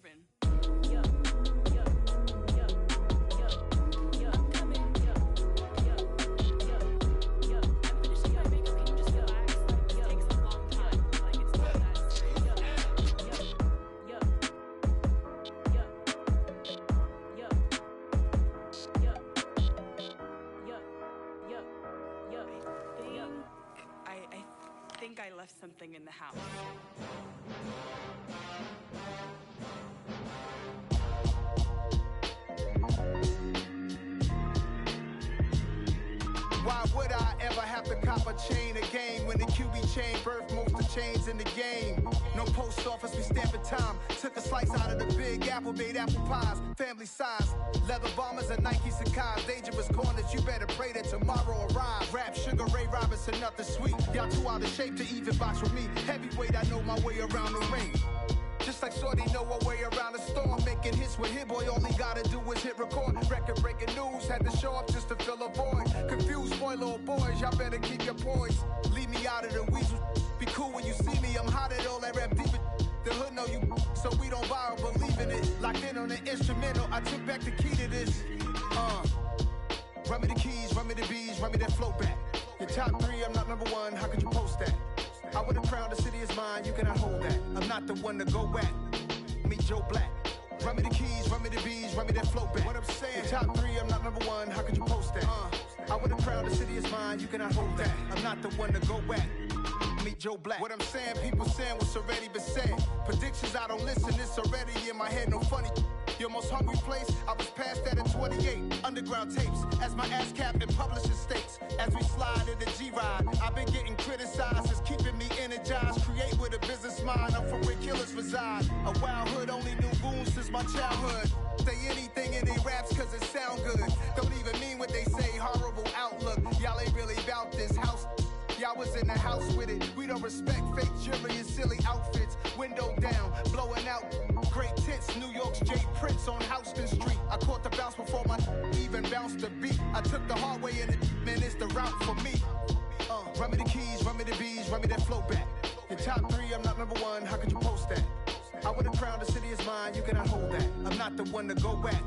I think I left something in the house. Why would I ever have to cop a chain again when the QB chain birthed most of chains in the game? No post office, we stamping time. Took a slice out of the big apple, made apple pies, family size. Leather bombers and Nike Sacai's. Dangerous corners, you better pray that tomorrow arrives. Rap, Sugar Ray Robinson, nothing sweet. Y'all too out of shape to even box with me. Heavyweight, I know my way around the ring. Just like Shorty know her way around the storm. Making hits with Hit Boy, all he gotta do is hit record. Record breaking news, had to show up just to fill a void. Confused boy, little boys, y'all better keep your poise. Leave me out of the weasel. Be cool when you see me, I'm hot at all that rap deep. The hood know you, so we don't borrow, believe in it. Locked in on the instrumental, I took back the key to this. Run me the keys, run me the bees, run me that flow back. Your top 3, I'm not number 1, how could you post that? I would've crowned the city is mine, you cannot hold that. I'm not the one to go at. Meet Joe Black. Run me the keys, run me the bees, run me that flow back. What I'm saying, your top 3, I'm not number 1, how could you post that? I would've crowned the city is mine, you cannot hold that. I'm not the one to go at. Meet Joe Black. What I'm saying, people saying what's already been said. Predictions, I don't listen, it's already in my head, no funny. Your most hungry place, I was past that at 28. Underground tapes, as my ass cap in publishing states. As we slide in the G-Ride, I've been getting criticized, it's keeping me energized. Create with a business mind, I'm from where killers reside. A wild hood, only knew goons since my childhood. Say anything in they raps cause it sound good. Don't even mean what they say, horrible outlook. Y'all ain't really about this house. Y'all was in the house with it. We don't respect fake jewelry and silly outfits. Window down, blowing out. Great tits, New York's J. Prince on Houston Street. I caught the bounce before my even bounced the beat. I took the hard way and man, it's the route for me. Run me the keys, run me the bees, run me that flow back. Your top 3, I'm not number 1, how could you post that? I would've crowned the city is mine, you cannot hold that. I'm not the one to go at.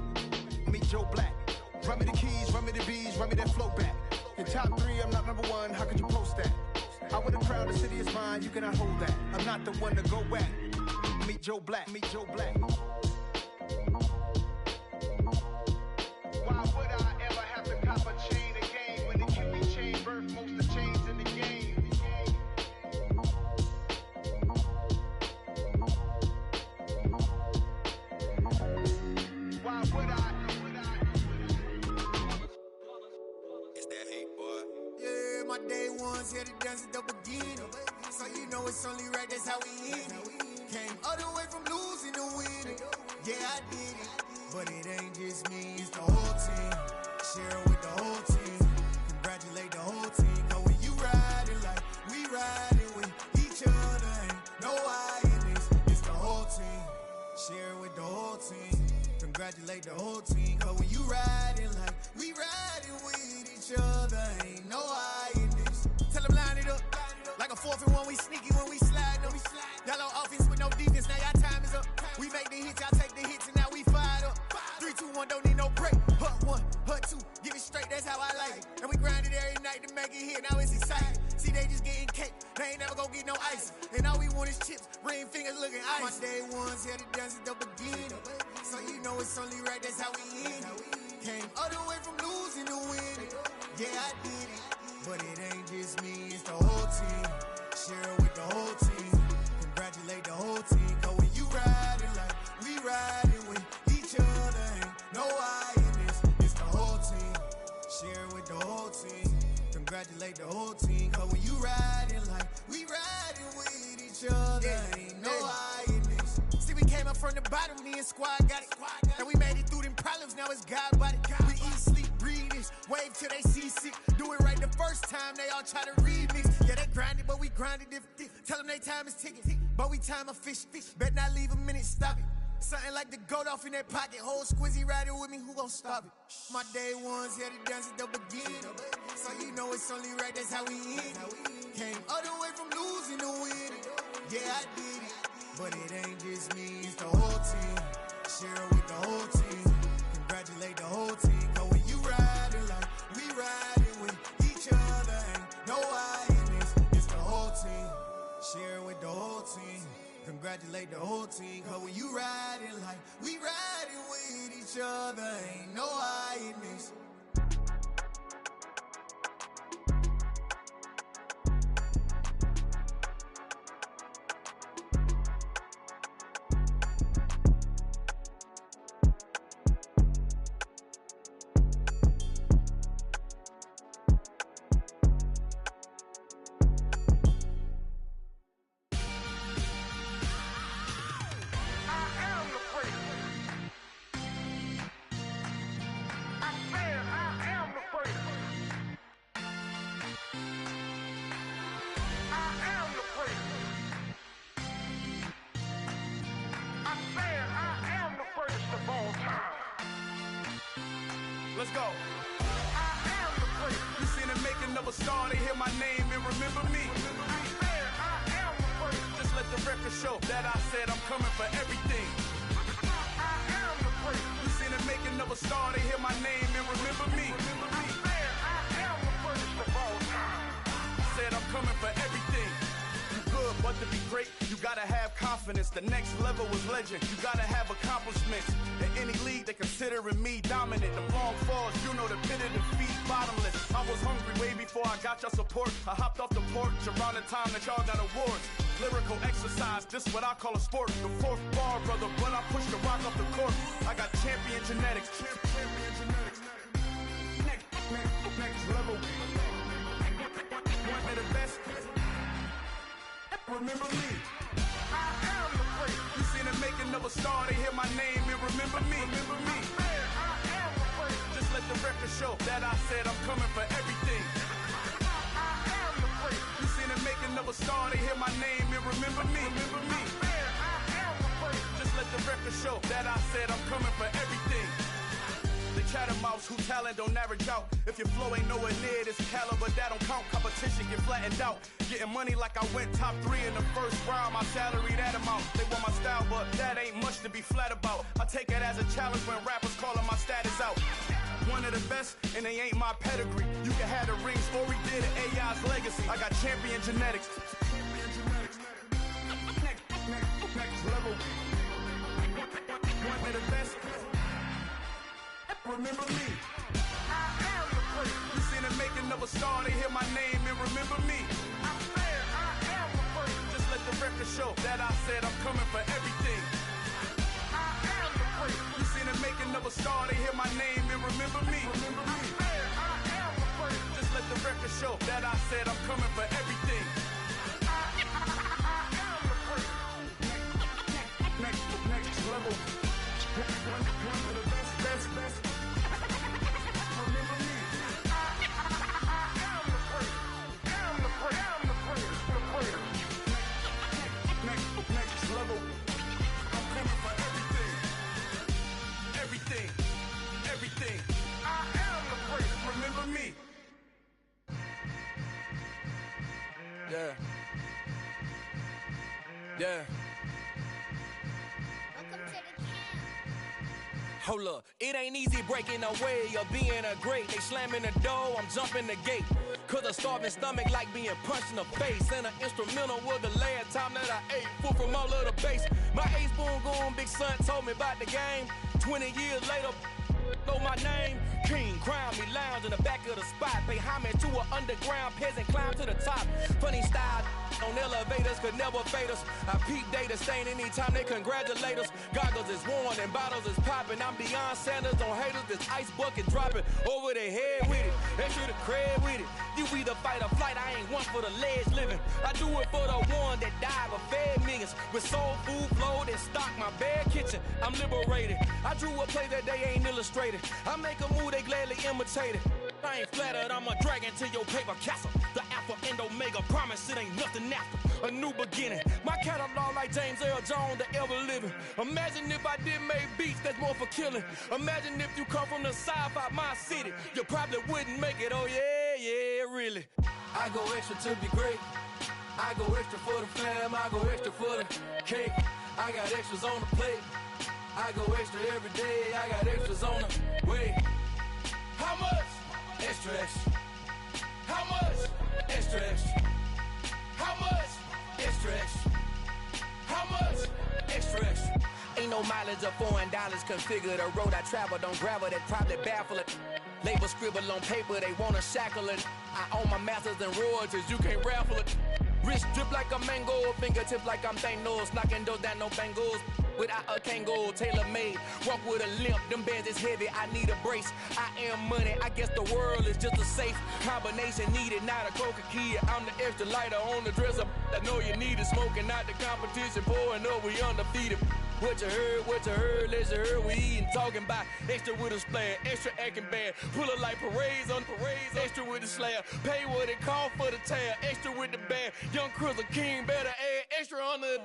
Meet Joe Black. Run me the keys, run me the bees, run me that flow back. Your top 3, I'm not number 1, how could you post that? I would've crowned the city is mine, you cannot hold that. I'm not the one to go at. Meet Joe Black, meet Joe Black. Why would I ever have to cop a chain again when the QB chain birthed most of chains in the game? Why would I? It's that hate, boy. Yeah, my day ones here to dance at the beginning. So you know it's only right, that's how we end it. Came all the way from losing to winning. Yeah, I did it. But it ain't just me, it's the whole team. Share with the whole team. Congratulate the whole team. Cause when you riding like we riding with each other, ain't no I in this. It's the whole team. Share with the whole team. Congratulate the whole team. Cause when you riding like we riding with each other, ain't no I in this. Tell them line it up. Like a 4th and 1, we sneaky when we slide them. Y'all on offense with no defense, now y'all time is up. We make the hits, y'all take the hits, and now we fired up. 3, 2, 1, don't need no break. that's how I like it. And we grinded every night to make it here, now it's exciting. See, they just getting cake, they ain't never gonna get no ice. And all we want is chips, ring fingers looking ice. My day ones here to dance at the beginning. So you know it's only right, that's how we end it. Came all the way from losing to winning. Yeah, I did it. But it ain't just me, it's the whole team. Share it with the whole team. Congratulate the whole team. Cause when you riding like we riding with each other, ain't no I in this. It's the whole team. Share it with the whole team. Congratulate the whole team. Cause when you riding like we riding with each other, ain't no I in this. See, we came up from the bottom, me and squad got it. And we made it through them problems, now it's God body. We eat, sleep, breathe this, wave till they see sick. Do it right the first time, they all try to remix. Yeah, they grinded, but we grinded different. Tell them they time is ticking, but we time a fish. Bet not leave a minute, stop it. Something like the goat off in that pocket. Whole squizzy riding with me, who gon' stop it? My day ones here to dance at the beginning. So you know it's only right, that's how we end it. Came all the way from losing to winning. Yeah, I did it. But it ain't just me, it's the whole team. Share it with the whole team. Congratulate the whole team. Cause when you riding like we riding with each other, ain't no I in this. It's the whole team. Share it with the whole team. Congratulate the whole team. Cause when you riding like we riding with each other, ain't no I in this. Let's go. You seen the making of a star, they hear my name and remember me. Just let the record show that I said I'm coming for everything. You seen the making of a star, they hear my name and remember me. Said I'm coming for everything. You good, but to be great, you gotta have confidence. The next level was legend. You gotta have accomplishments. In any league, they considering me dominant. The long falls, you know the pit of defeat, bottomless. I was hungry way before I got your support. I hopped off the porch around the time that y'all got awards. Lyrical exercise, this what I call a sport. The fourth bar, brother, when I push the rock off the court. I got champion genetics. Champion genetics. Next level. One of the best. Remember me. I am the great. You seen the making of a star, they hear my name and remember me. Remember me. I am the great. Just let the record show that I said I'm coming for everything. I am the great. You seen the making of a star, they hear my name and remember me. Remember me. I am the great. Just let the record show that I said I'm coming for everything. The chattermouths who talent don't average out. If your flow ain't nowhere near this caliber, that don't count. Competition get flattened out. Getting money like I went top 3 in the first round. My salary that amount. They want my style, but that ain't much to be flat about. I take it as a challenge when rappers calling my status out. One of the best, and they ain't my pedigree. You can have the rings, or we did it, AI's legacy. I got champion genetics. Next level. One of the best. Remember me. I am the great. You seen the making of a star, they hear my name and remember me. I said I am the great. Just let the record show that I said I'm coming for everything. I am the great. You seen the making of a star, they hear my name and remember me. Remember me. I said I am the great. Just let the record show that I said I'm coming for everything. I am the great. Next level. One of the best. Remember me. I am the great. I'm the great. Next level. I'm coming for everything. Everything. I am the great. Remember me. Yeah. Hold up, it ain't easy breaking away or being a great. They slamming the door, I'm jumping the gate. Cause a starving stomach like being punched in the face. And an instrumental was the last time that I ate. Food from all of the bass. My ace boom goon, big son told me about the game. 20 years later, know my name. King, crown me, lounge in the back of the spot. Pay homage to an underground peasant, climb to the top. Funny style on elevators could never fade us. I peep data stain anytime they congratulate us. Goggles is worn and bottles is popping. I'm beyond Sanders on haters, this ice bucket dropping over their head with it. Extra the cred with it. You either fight or flight, I ain't one for the ledge living. I do it for the one that died but fed millions. With soul food flowed and stocked my bare kitchen. I'm liberated. I drew a play that they ain't illustrated. I make a move, they gladly imitate it. I ain't flattered, I'm a dragon to your paper castle. The Alpha and Omega, promise it ain't nothing after. A new beginning. My catalog like James Earl Jones, the ever living. Imagine if I did make beats, that's more for killing. Imagine if you come from the south out my city. You probably wouldn't make it, oh yeah, really. I go extra to be great. I go extra for the fam, I go extra for the cake. I got extras on the plate. I go extra every day, I got extras on the way. How much? Extra, extra. How much? Extra, extra. How much? Extra, extra. How much? Extra, extra. Ain't no mileage of $4 configure the road I travel. Don't gravel that probably baffle it. Label scribble on paper, they wanna shackle it. I own my masters and royalties, you can't raffle it. Wrist drip like a mango, fingertips like I'm Thanos. Knocking those down, no bangles. Without a Kango, tailor-made. Walk with a limp, them bands is heavy, I need a brace. I am money, I guess the world is just a safe combination needed, not a coca key. I'm the extra lighter on the dresser. I know you need it, smoking out the competition, pouring up, we undefeated. What you heard, let's heard, we eating, talking about extra with a splash, extra acting bad, pull it like parades on parades, extra with the slab, pay what it cost for the tab, extra with the bag, young Cruiser King, better add extra on the...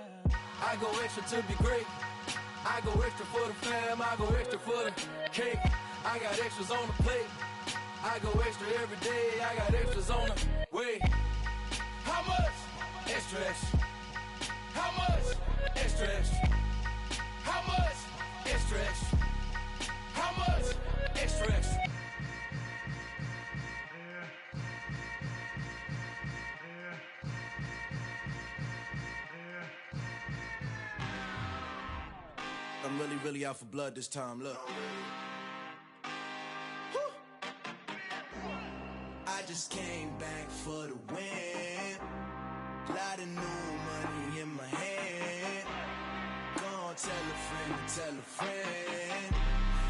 I go extra to be great. I go extra for the fam, I go extra for the cake. I got extras on the plate. I go extra every day, I got extras on the way. How much? Extra, extra. How much? Extra, extra. How much? Extra, extra. How much? Extra, extra. I'm really out for blood this time, look. I just came back for the win. Lot of new money in my hand. Gonna tell a friend to tell a friend.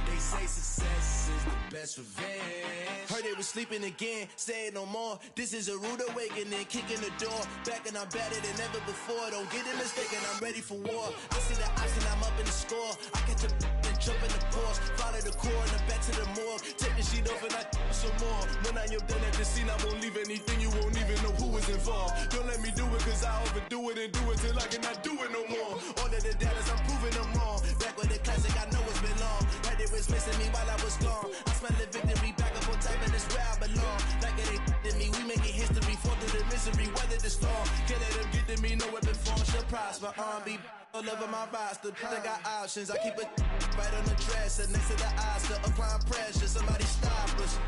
They say success is the best revenge. Heard they was sleeping again, say it no more. This is a rude awakening, kicking the door. Back and I'm better than ever before. Don't get it mistaken, I'm ready for war. I see the option, I'm up in the score. I catch a and jump in the Porsche. Follow the core and the back to the morgue. Take the sheet off and I some more. When I'm done at the scene, I won't leave anything. You won't even know who is involved. Don't let me do it, cause I overdo it and do it till I cannot do it no more. All of the doubters, I'm proving them wrong. Back with the classic, I know it's been long. Right, they was missing me while I was gone. I smell the victory, back up on time, and it's where I belong. Like it ain't to me, we making history. Fall through the misery, weather the storm. Can't let them get to me, no weapon form shall prosper. R&B all over my roster, I got options. I keep it right on the dresser, next to the Oscar. Applying pressure, somebody stop us.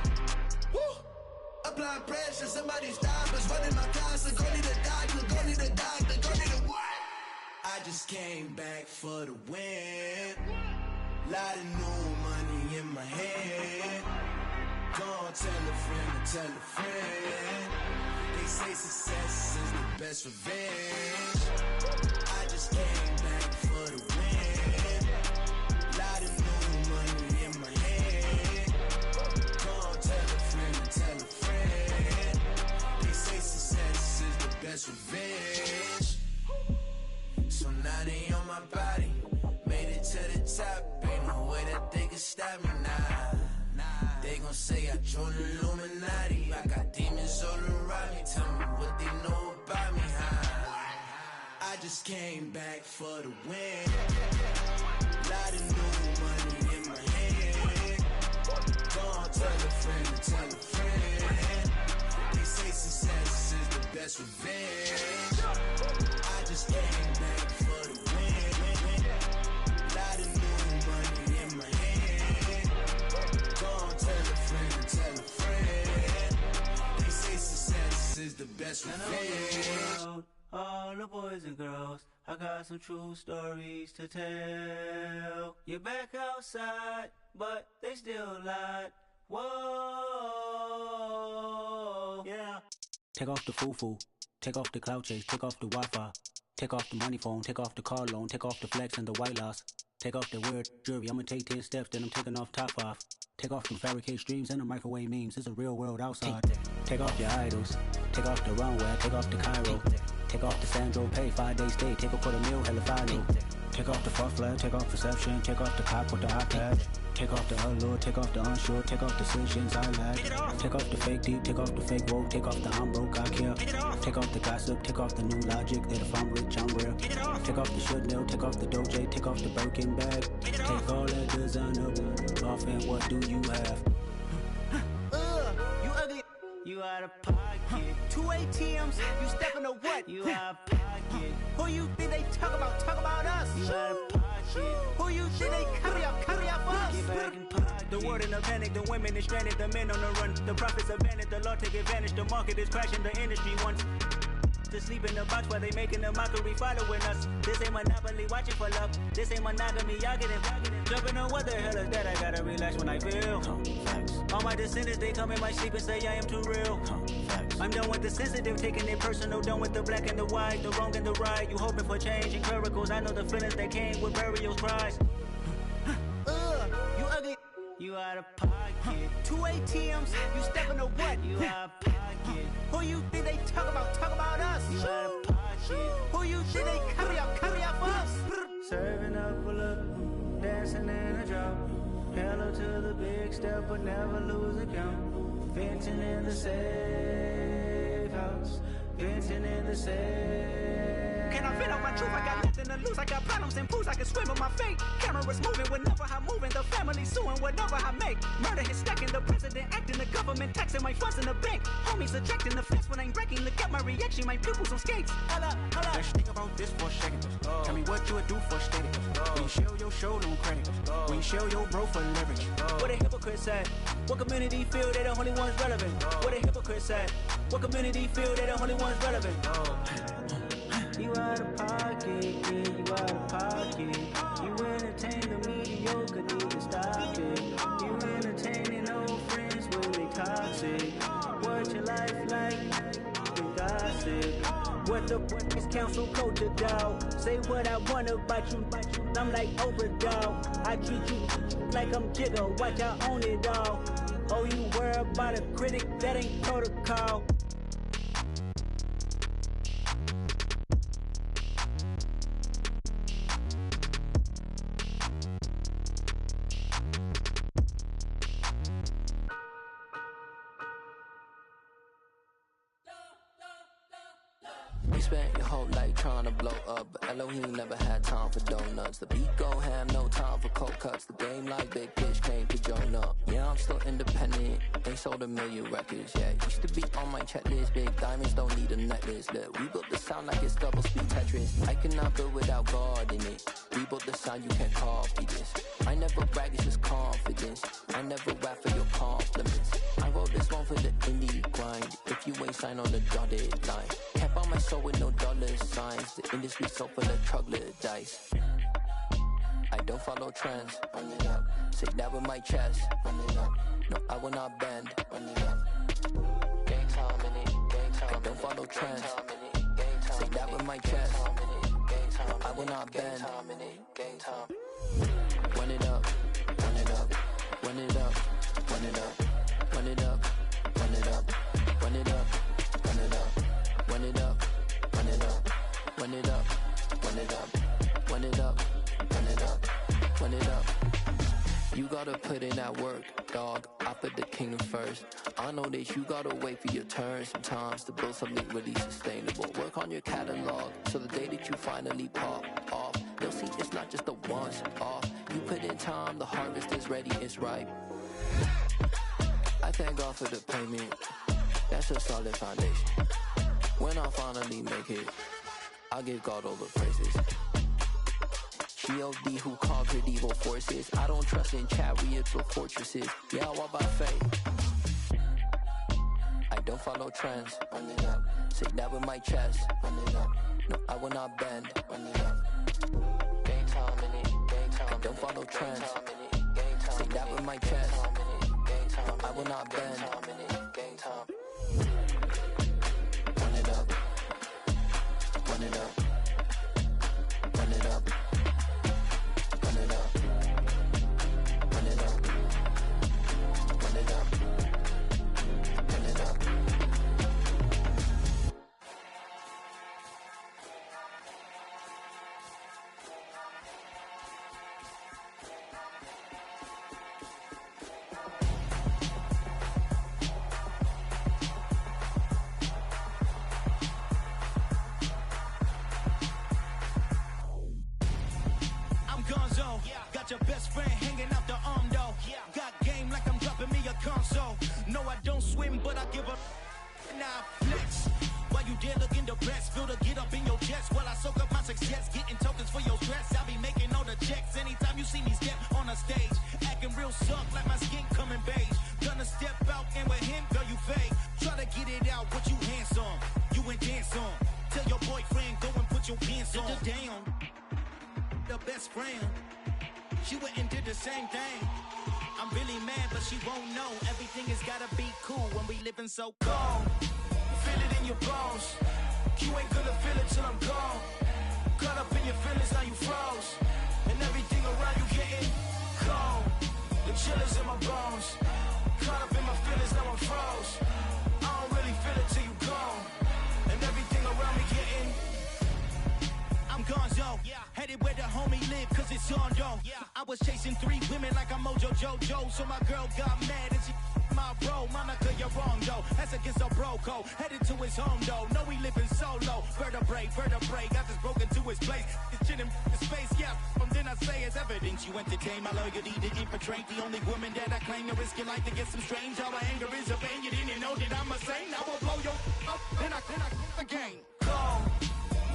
Woo! Applying pressure, somebody stop us. Running my concert, go need a doctor, go need a doctor, go need a what? I just came back for the win. Lot of new money in my hand. Gonna tell a friend to tell a friend. They say success is the best revenge. I just came back for the win. Lot of new money in my hand. Gonna tell a friend to tell a friend. They say success is the best revenge. So now they on my body. Made it to the top. Ain't no way that they can stop me now. They gon' say I joined the Illuminati. I got demons all around me. Tell me what they know about me, huh? I just came back for the win. Lot of new money in my hand. Gonna tell a friend to tell a friend. They say success is the best revenge. I just came back for the win. Lot of new money in my hand. best friend. All the boys and girls, I got some true stories to tell. You're back outside, but they still lied. Whoa, yeah. Take off the foo-foo, take off the cloud chase, take off the Wi-Fi, take off the money phone, take off the car loan, take off the flex and the white loss, take off the weird jewelry. I'ma take 10 steps, then I'm taking off top 5. Take off them fabricate streams and the microwave memes. It's a real world outside. Take off your idols, take off the runway, take off the Cairo, take off the Sandro pay, 5-day stay, take a $250,000, hella final. Take off the fuck flag, take off perception, take off the cop with the iPad. Take off the allure, take off the unsure, take off decisions I lack. Take off the fake deep, take off the fake woke, take off the I'm broke, I care. Take off the gossip, take off the new logic that if I'm rich, I'm real. Take off the should know, take off the Doja, take off the Birkin bag. Take all that designer off and what do you have? You ugly. You out of pocket. 2 ATMs, you stepping to what? You out of pocket. Who you think they talk about? Talk about us. You out of pocket. Who you think they carry out for us? Get back in pocket. The world in a panic, the women is stranded, the men on the run. The profits abandoned, the law take advantage. The market is crashing, the industry wants to sleep in the box while they making a mockery following us. This ain't monopoly, watching for love. This ain't monogamy, y'all getting jumping on what the hell is that? I gotta relax when I feel. All my descendants, they come in my sleep and say I am too real. I'm done with the sensitive, taking it personal. Done with the black and the white, the wrong and the right. You hoping for change and miracles. I know the feelings that came with burials, cries. You ugly. You out of pocket. 2 ATMs, you stepping to what? You out of pocket. Who you think they talk about? Talk about us. You out of pocket. Who you think they carry out for us? Serving up a look, dancing in a drop. Hello to the big step, but never lose a count. Venting in the safe house. Venting in the safe. Can I vent out my truth? I got nothing to lose. I got problems and pools. I can swim with my fate. Cameras moving whenever I'm moving. The family suing whatever I make. Murder is stacking. The president acting. The government taxing my funds in the bank. Homies ejecting the fence when I'm breaking. Look at my reaction. My pupils on skates. Hold up. Let's think about this for a second. Tell me what you would do for steady. When you show your show, no credit. When you show your bro for leverage. What a hypocrite said. What community feel they the only ones relevant? What a hypocrite said. What community feel they the only ones relevant? You out of pocket, yeah, you out of pocket. You entertain the mediocre, need to stop it. You entertaining old friends when they toxic. What your life like? You gossip. What the is council culture, dog? Say what I want about you. I'm like Oprah, dog. I treat you like I'm Jigga. Watch I own it all. Oh, you worry about a critic? That ain't protocol. You spent your whole life trying to blow up, but Elohim never had time for donuts. The beat go ham, no time for cold cuts. The game like Big Pitch came to join up. Yeah, I'm still independent, ain't sold a million records yet. Used to be on my checklist, big diamonds don't need a necklace. Look, we built the sound like it's double speed Tetris. I cannot build without God in it. We built the sound, you can't copy this. I never brag, it's just confidence. I never rap for your compliments. I wrote this one for the indie grind. If you ain't signed on the dotted line, can't buy my soul with no dollar signs. The industry so full of troglodytes. I don't follow trends. Run it up. Say that with my chest. Run it up. No, I will not bend. Run it up. Gang time in it. Gang time. I don't follow trends. Say that with my chest. I will not bend. Gang time. Run it up. Run it up. Run it up. Run it up. Run it up. Run it up. Run it up. Run it up. Run it up. Run it up. Run it up. Run it up. Run it up. Run it up. Run it up. You gotta put in that work, dog. I put the kingdom first. I know that you gotta wait for your turn sometimes to build something really sustainable. Work on your catalog, so the day that you finally pop off, they'll see it's not just a once off. You put in time, the harvest is ready, it's ripe. I thank God for the payment. That's a solid foundation. When I finally make it, I give God all the praises. G.O.D. who conquered evil forces. I don't trust in chariots or fortresses. Yeah, I walk by faith. I don't follow trends. Run it up. Say that with my chest. Run it up. No, I will not bend. Run it up. Game time in it. Game time. I don't follow trends. Say that with my chest. No, I will not bend. Game time. Run it up. Run it up. Run it up. Run it up. Run it up. Run it up. Run it up. I'm Gonzo. Got your best friend hanging out the arm though. Got game like I'm dropping me a console. No, I don't swim, but I give a now flex. While you there looking the best, feel the get up in your chest while I soak up my success, getting tokens for your stress. I'll be making all the checks anytime you see me step on a stage, acting real suck like my skin coming beige. Gonna step out and with him, girl, you fake. Try to get it out, but you handsome. You ain't dance on. Tell your boyfriend go and put your pants on. Down. The best friend. She went and did the same thing. I'm really mad, but she won't know. Everything has gotta be cool when we living so cold. Feel it in your bones. You ain't gonna feel it till I'm gone. Caught up in your feelings, now you froze. And everything around you getting cold. The chill is in my bones. Caught up in my feelings, now I'm froze. I don't really feel it till you gone. And everything around me getting I'm Gonzo, headed where the homie live, cause it's on though. I was chasing 3 women like I'm Mojo Jojo, so my girl got mad and she my bro. Monica, you're wrong though, that's against a bro code. Headed to his home though, no we living solo. Vertebrae, I just broke into his place. It's chin in his face, from then I say it's evidence. You entertain my loyalty to infiltrate the only woman that I claim to risk your life to get some strange. How my anger is a pain, you didn't know that I'm a saint. I will blow your up, then I again. Go.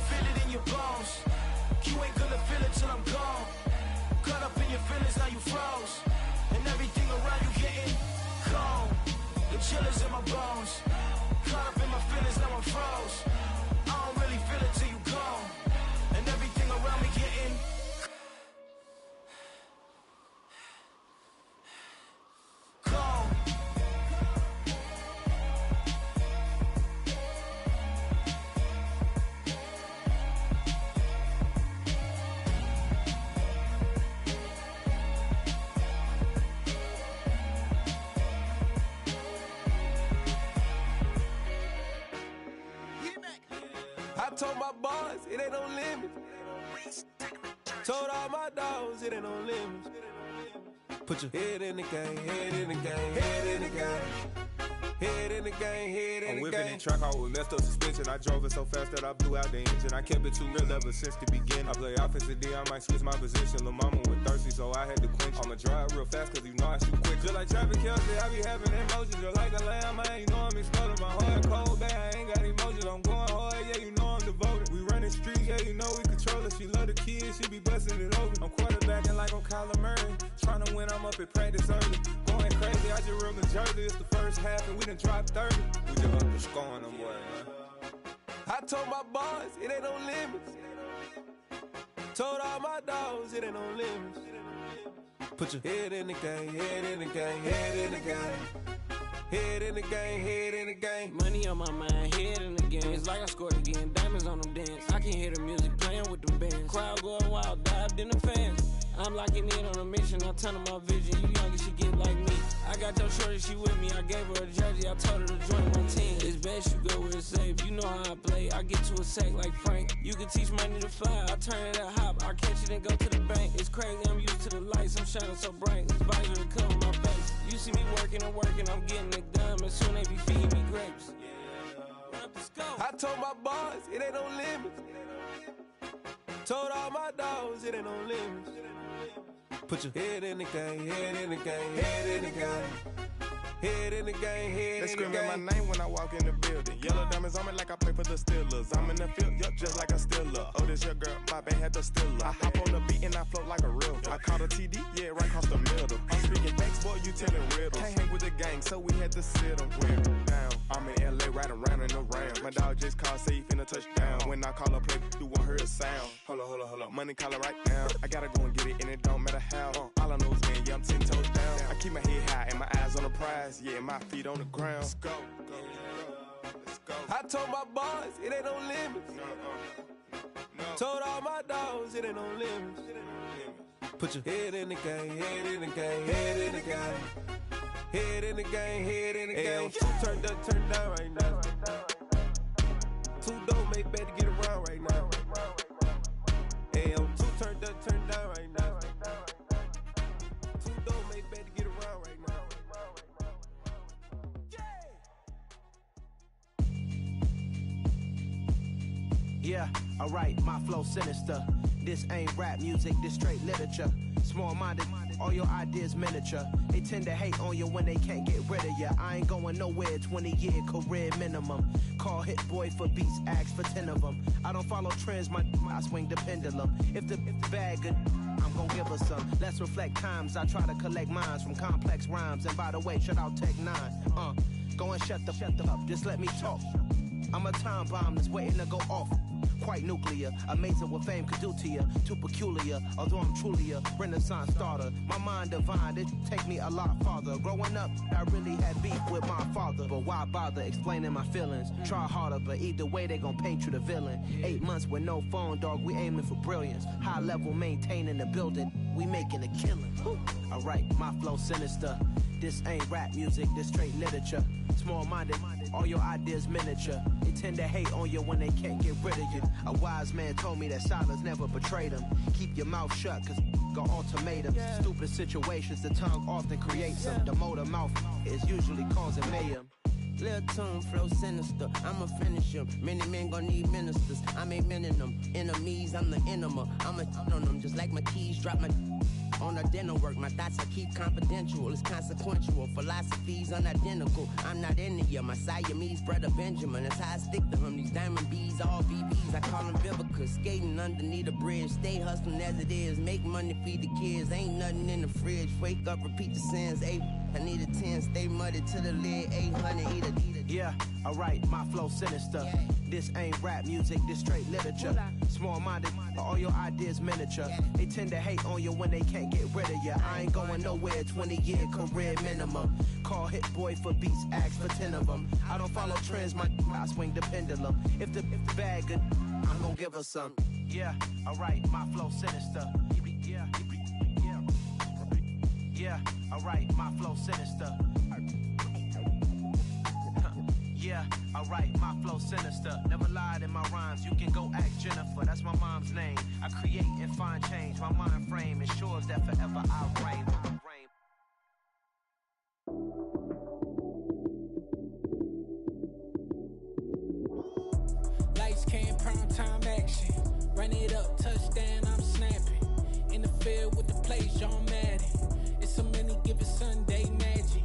Feel it in your bones. You ain't gonna feel it till I'm gone. Caught up in your feelings, now you froze. And everything around you getting cold. The chill is in my bones. Caught up in my feelings, now I'm froze. I don't really feel it till you gone. And everything around me getting cold. I told my boys, it ain't no limits. Told all my dogs, it ain't no limits. Put your head in the game, head in the game, head in the game. Head in the game, head in the game. I'm whipping the track out with messed up suspension. I drove it so fast that I blew out the engine. I kept it too real ever since the beginning. I play offensive D, I might switch my position. Lil' mama was thirsty, so I had to quench. I'ma drive real fast, cause you know I shoot quick. Just like Travis Kelsey, I be having emotions. Just like a lamb, I ain't know I'm exploding. My heart cold, bad, I ain't got emotions. I'm going hard, yeah, you know I'm devoted. We running streets, yeah, you know we control it. She love the kids, she be busting it over. I'm quarterbacking like I'm Kyler Murray. Trying to win, I'm up at practice early. Going crazy, I just real the jersey. It's the first half and we done dropped 30. We just up to scoring them, boy, man. I told my boys, it ain't no limits. Told all my dogs, it ain't no limits. Put your head in the game, head in the game, head in the game. Head in the game, head in the game. Money on my mind, head in the game. It's like I scored again, diamonds on them dance. I can hear the music playing with them bands. Crowd going wild, dived in the fans. I'm locking in on a mission, I turn my vision. You young, you should get like me. I got your shorty, she with me. I gave her a jersey, I told her to join my team. It's best you go where it's safe. You know how I play, I get to a sack like Frank. You can teach money to fly, I turn it at hop. I catch it and go to the bank. It's crazy, I'm used to the lights, I'm shining so bright. This visor to cover my face. You see me working and working, I'm getting it done. And soon they be feeding me grapes. I told my boys, it ain't no limits. Told all my dogs, it ain't no limits. Put your head in the game, head in the game, head in the game. Head in the game, head They in the game. screaming my name when I walk in the building. Yellow diamonds on me like I play for the Steelers. I'm in the field, yup, just like a Steeler. Oh, this your girl, my band had the Steeler. I hop on the beat and I float like a river. I caught a TD, yeah, right across the middle. I'm speaking facts, boy, you telling riddles. Can't hang with the gang, so we had to sit them down. I'm in LA, riding around in the Ram. My dog just call safe in a touchdown. When I call a play, you won't hear a sound. Hold up, money call it right now. I gotta go and get it, and it don't matter how. All I know is win, yeah, I'm 10 toes down. I keep my head high and my eyes on the prize. Yeah, my feet on the ground. Let's go. I told my boys, it ain't no limits. Told all my dogs, it ain't no limits. Put your head in the game, head in the game, head in the game. Head in the game, head in the game. Turned up, turned down right now. Two dope make better get around right now. Hey, I'm two turned up, turned down right now. Two dope make better get around right now. Yeah, alright, my flow sinister. This ain't rap music, this straight literature. Small-minded, all your ideas miniature. They tend to hate on you when they can't get rid of you. I ain't going nowhere, 20-year career minimum. Call Hit Boy for beats, ask for 10 of them. I don't follow trends, I swing the pendulum. If the bag good, I'm gon' give her some. Let's reflect times, I try to collect minds from complex rhymes. And by the way, shout out Tech 9. Go and shut the up, just let me talk. I'm a time bomb that's waiting to go off. Quite nuclear, amazing what fame could do to you. Too peculiar, although I'm truly a renaissance starter. My mind divine, it take me a lot farther. Growing up, I really had beef with my father. But why bother explaining my feelings? Try harder, but either way they gon' paint you the villain. 8 months with no phone, dog, we aiming for brilliance. High level maintaining the building, we making a killing. Alright, my flow sinister. This ain't rap music, this straight literature. Small-minded, all your ideas miniature. They tend to hate on you when they can't get rid of you. A wise man told me that silence never betrayed him. Keep your mouth shut, cause got ultimatums. Stupid situations, the tongue often creates them. The motor mouth is usually causing mayhem. Lil' tune, flow sinister, I'ma finish him. Many men gon' need ministers, I'm a men in them. Enemies, I'm the enema, I'ma on them. Just like my keys, drop my on the dinner work. My thoughts I keep confidential, it's consequential. Philosophies unidentical, I'm not in you. My Siamese brother Benjamin, that's how I stick to him. These diamond bees, all BBs, I call them Vivica. Skating underneath a bridge, stay hustling as it is. Make money, feed the kids, ain't nothing in the fridge. Wake up, repeat the sins, I need a 10, stay muddy to the lid, 800, eat it. Yeah, alright, my flow sinister. This ain't rap music, this straight literature. Small-minded, all your ideas miniature. They tend to hate on you when they can't get rid of you. I ain't going nowhere, 20-year career minimum. Call Hit Boy for beats, ask for 10 of them. I don't follow trends, I swing the pendulum. If the bag good, I'm gon' give her some. Yeah, alright, my flow sinister. Yeah, alright, my flow sinister. Yeah, alright, my flow sinister. Never lied in my rhymes, you can go ask Jennifer, that's my mom's name. I create and find change, my mind frame ensures that forever I reign. Lights came, prime time action. Run it up, touchdown, I'm snapping. In the field with the plays, John Madden. It's a many given Sunday magic.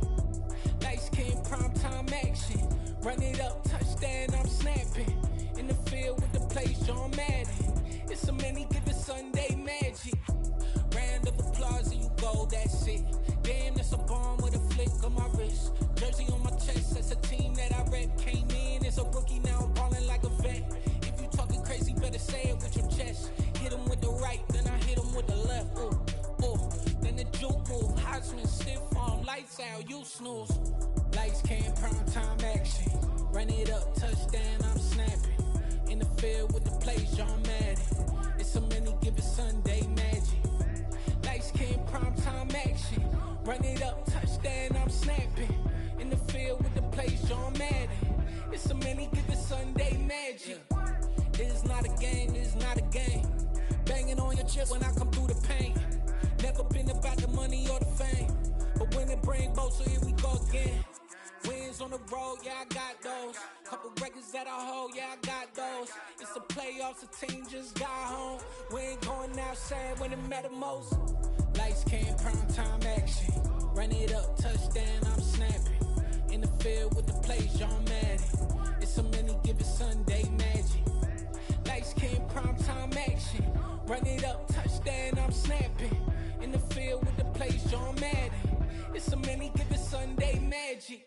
Lights came, prime time action. Run it up, touchdown, I'm snapping. In the field with the plays, John Madden. It's a many given Sunday magic. Round of applause and you go, that's it. Damn, that's a bomb with a flick on my wrist. Jersey on my chest, that's a team that I rep. Came in as a rookie, now I'm ballin' like a vet. If you talking crazy, better say it with your chest. Hit him with the right, then I hit him with the left. Ooh, ooh. Then the juke move, Heisman, stiff arm, lights out, you snooze. Lights came, prime time action. Run it up, touchdown, I'm snapping. In the field with the plays, John Madden. It's a many given Sunday magic. Lights came, prime time action. Run it up, touchdown, I'm snapping. In the field with the plays, John Madden. It's a many given Sunday magic. It is not a game, it is not a game. Banging on your chest when I come through the pain. Never been about the money or the fame. But when it bring both, so here we go again. Wins on the road, yeah, I got those. Couple records that I hold, yeah, I got those. It's the playoffs, the team just got home. We ain't going outside when it matter most. Lights came, prime time action. Run it up, touchdown, I'm snapping. In the field with the plays, John Madden. It's a many given Sunday magic. Lights came, prime time action. Run it up, touchdown, I'm snapping. In the field with the plays, John Madden. It's a many given Sunday magic.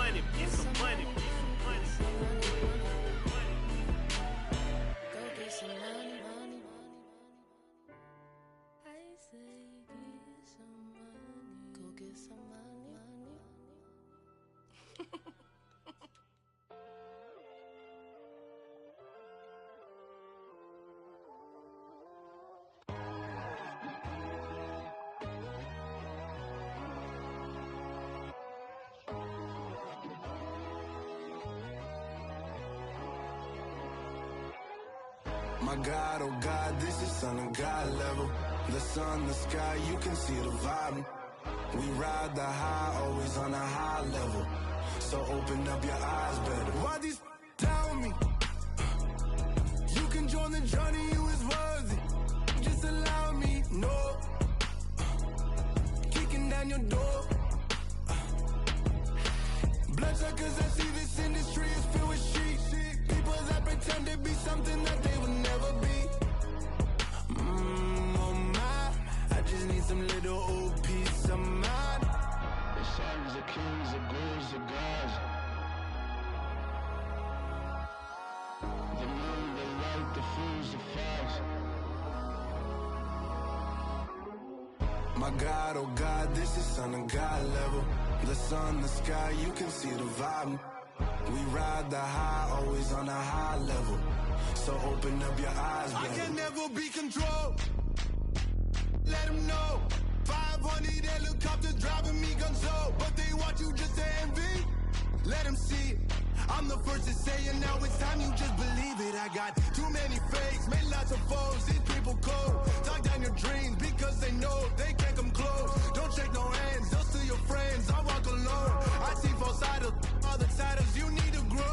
My God, oh God, this is son of God level. The sun, the sky, you can see the vibe. We ride the high, always on a high level. So open up your eyes better. Why these tell me? You can join the journey, you is worthy. Just allow me, no. Kicking down your door. Bloodsuckers, I see this industry is filled with sheep. People that pretend to be something that they will never be. Oh my, I just need some little old peace of mind. The sons of kings, the ghouls, the gods. The moon, the light, the fools, the fogs. My God, oh God, this is son of God level. The sun, the sky, you can see the vibe. We ride the high, always on a high level. So open up your eyes, baby. I can never be controlled. Let them know. 500 helicopters driving me gonzo. But they want you just to envy. Let them see it. I'm the first to say it, now it's time you just believe it. I got too many fakes, made lots of foes. These people cold. Talk down your dreams because they know they can't come close. Don't shake no hands, they'll steal your friends. I walk alone. I see false idols, other titles. You need to grow.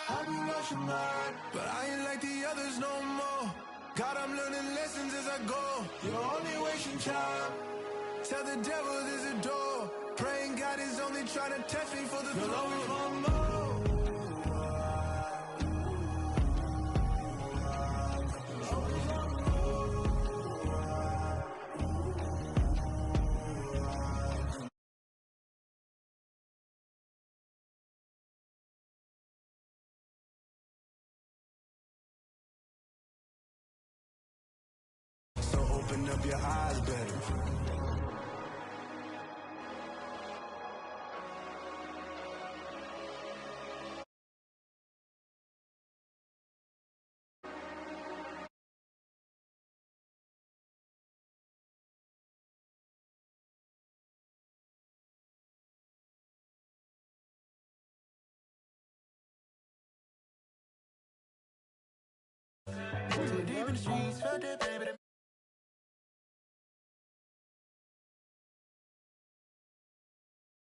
I be rushing hard, but I ain't like the others no more. God, I'm learning lessons as I go. You're only wasting time. Tell the devil there's a door. Praying God is only trying to test me for the you'll always want more. So open up your eyes better. Too deep in the streets, felt that pain, but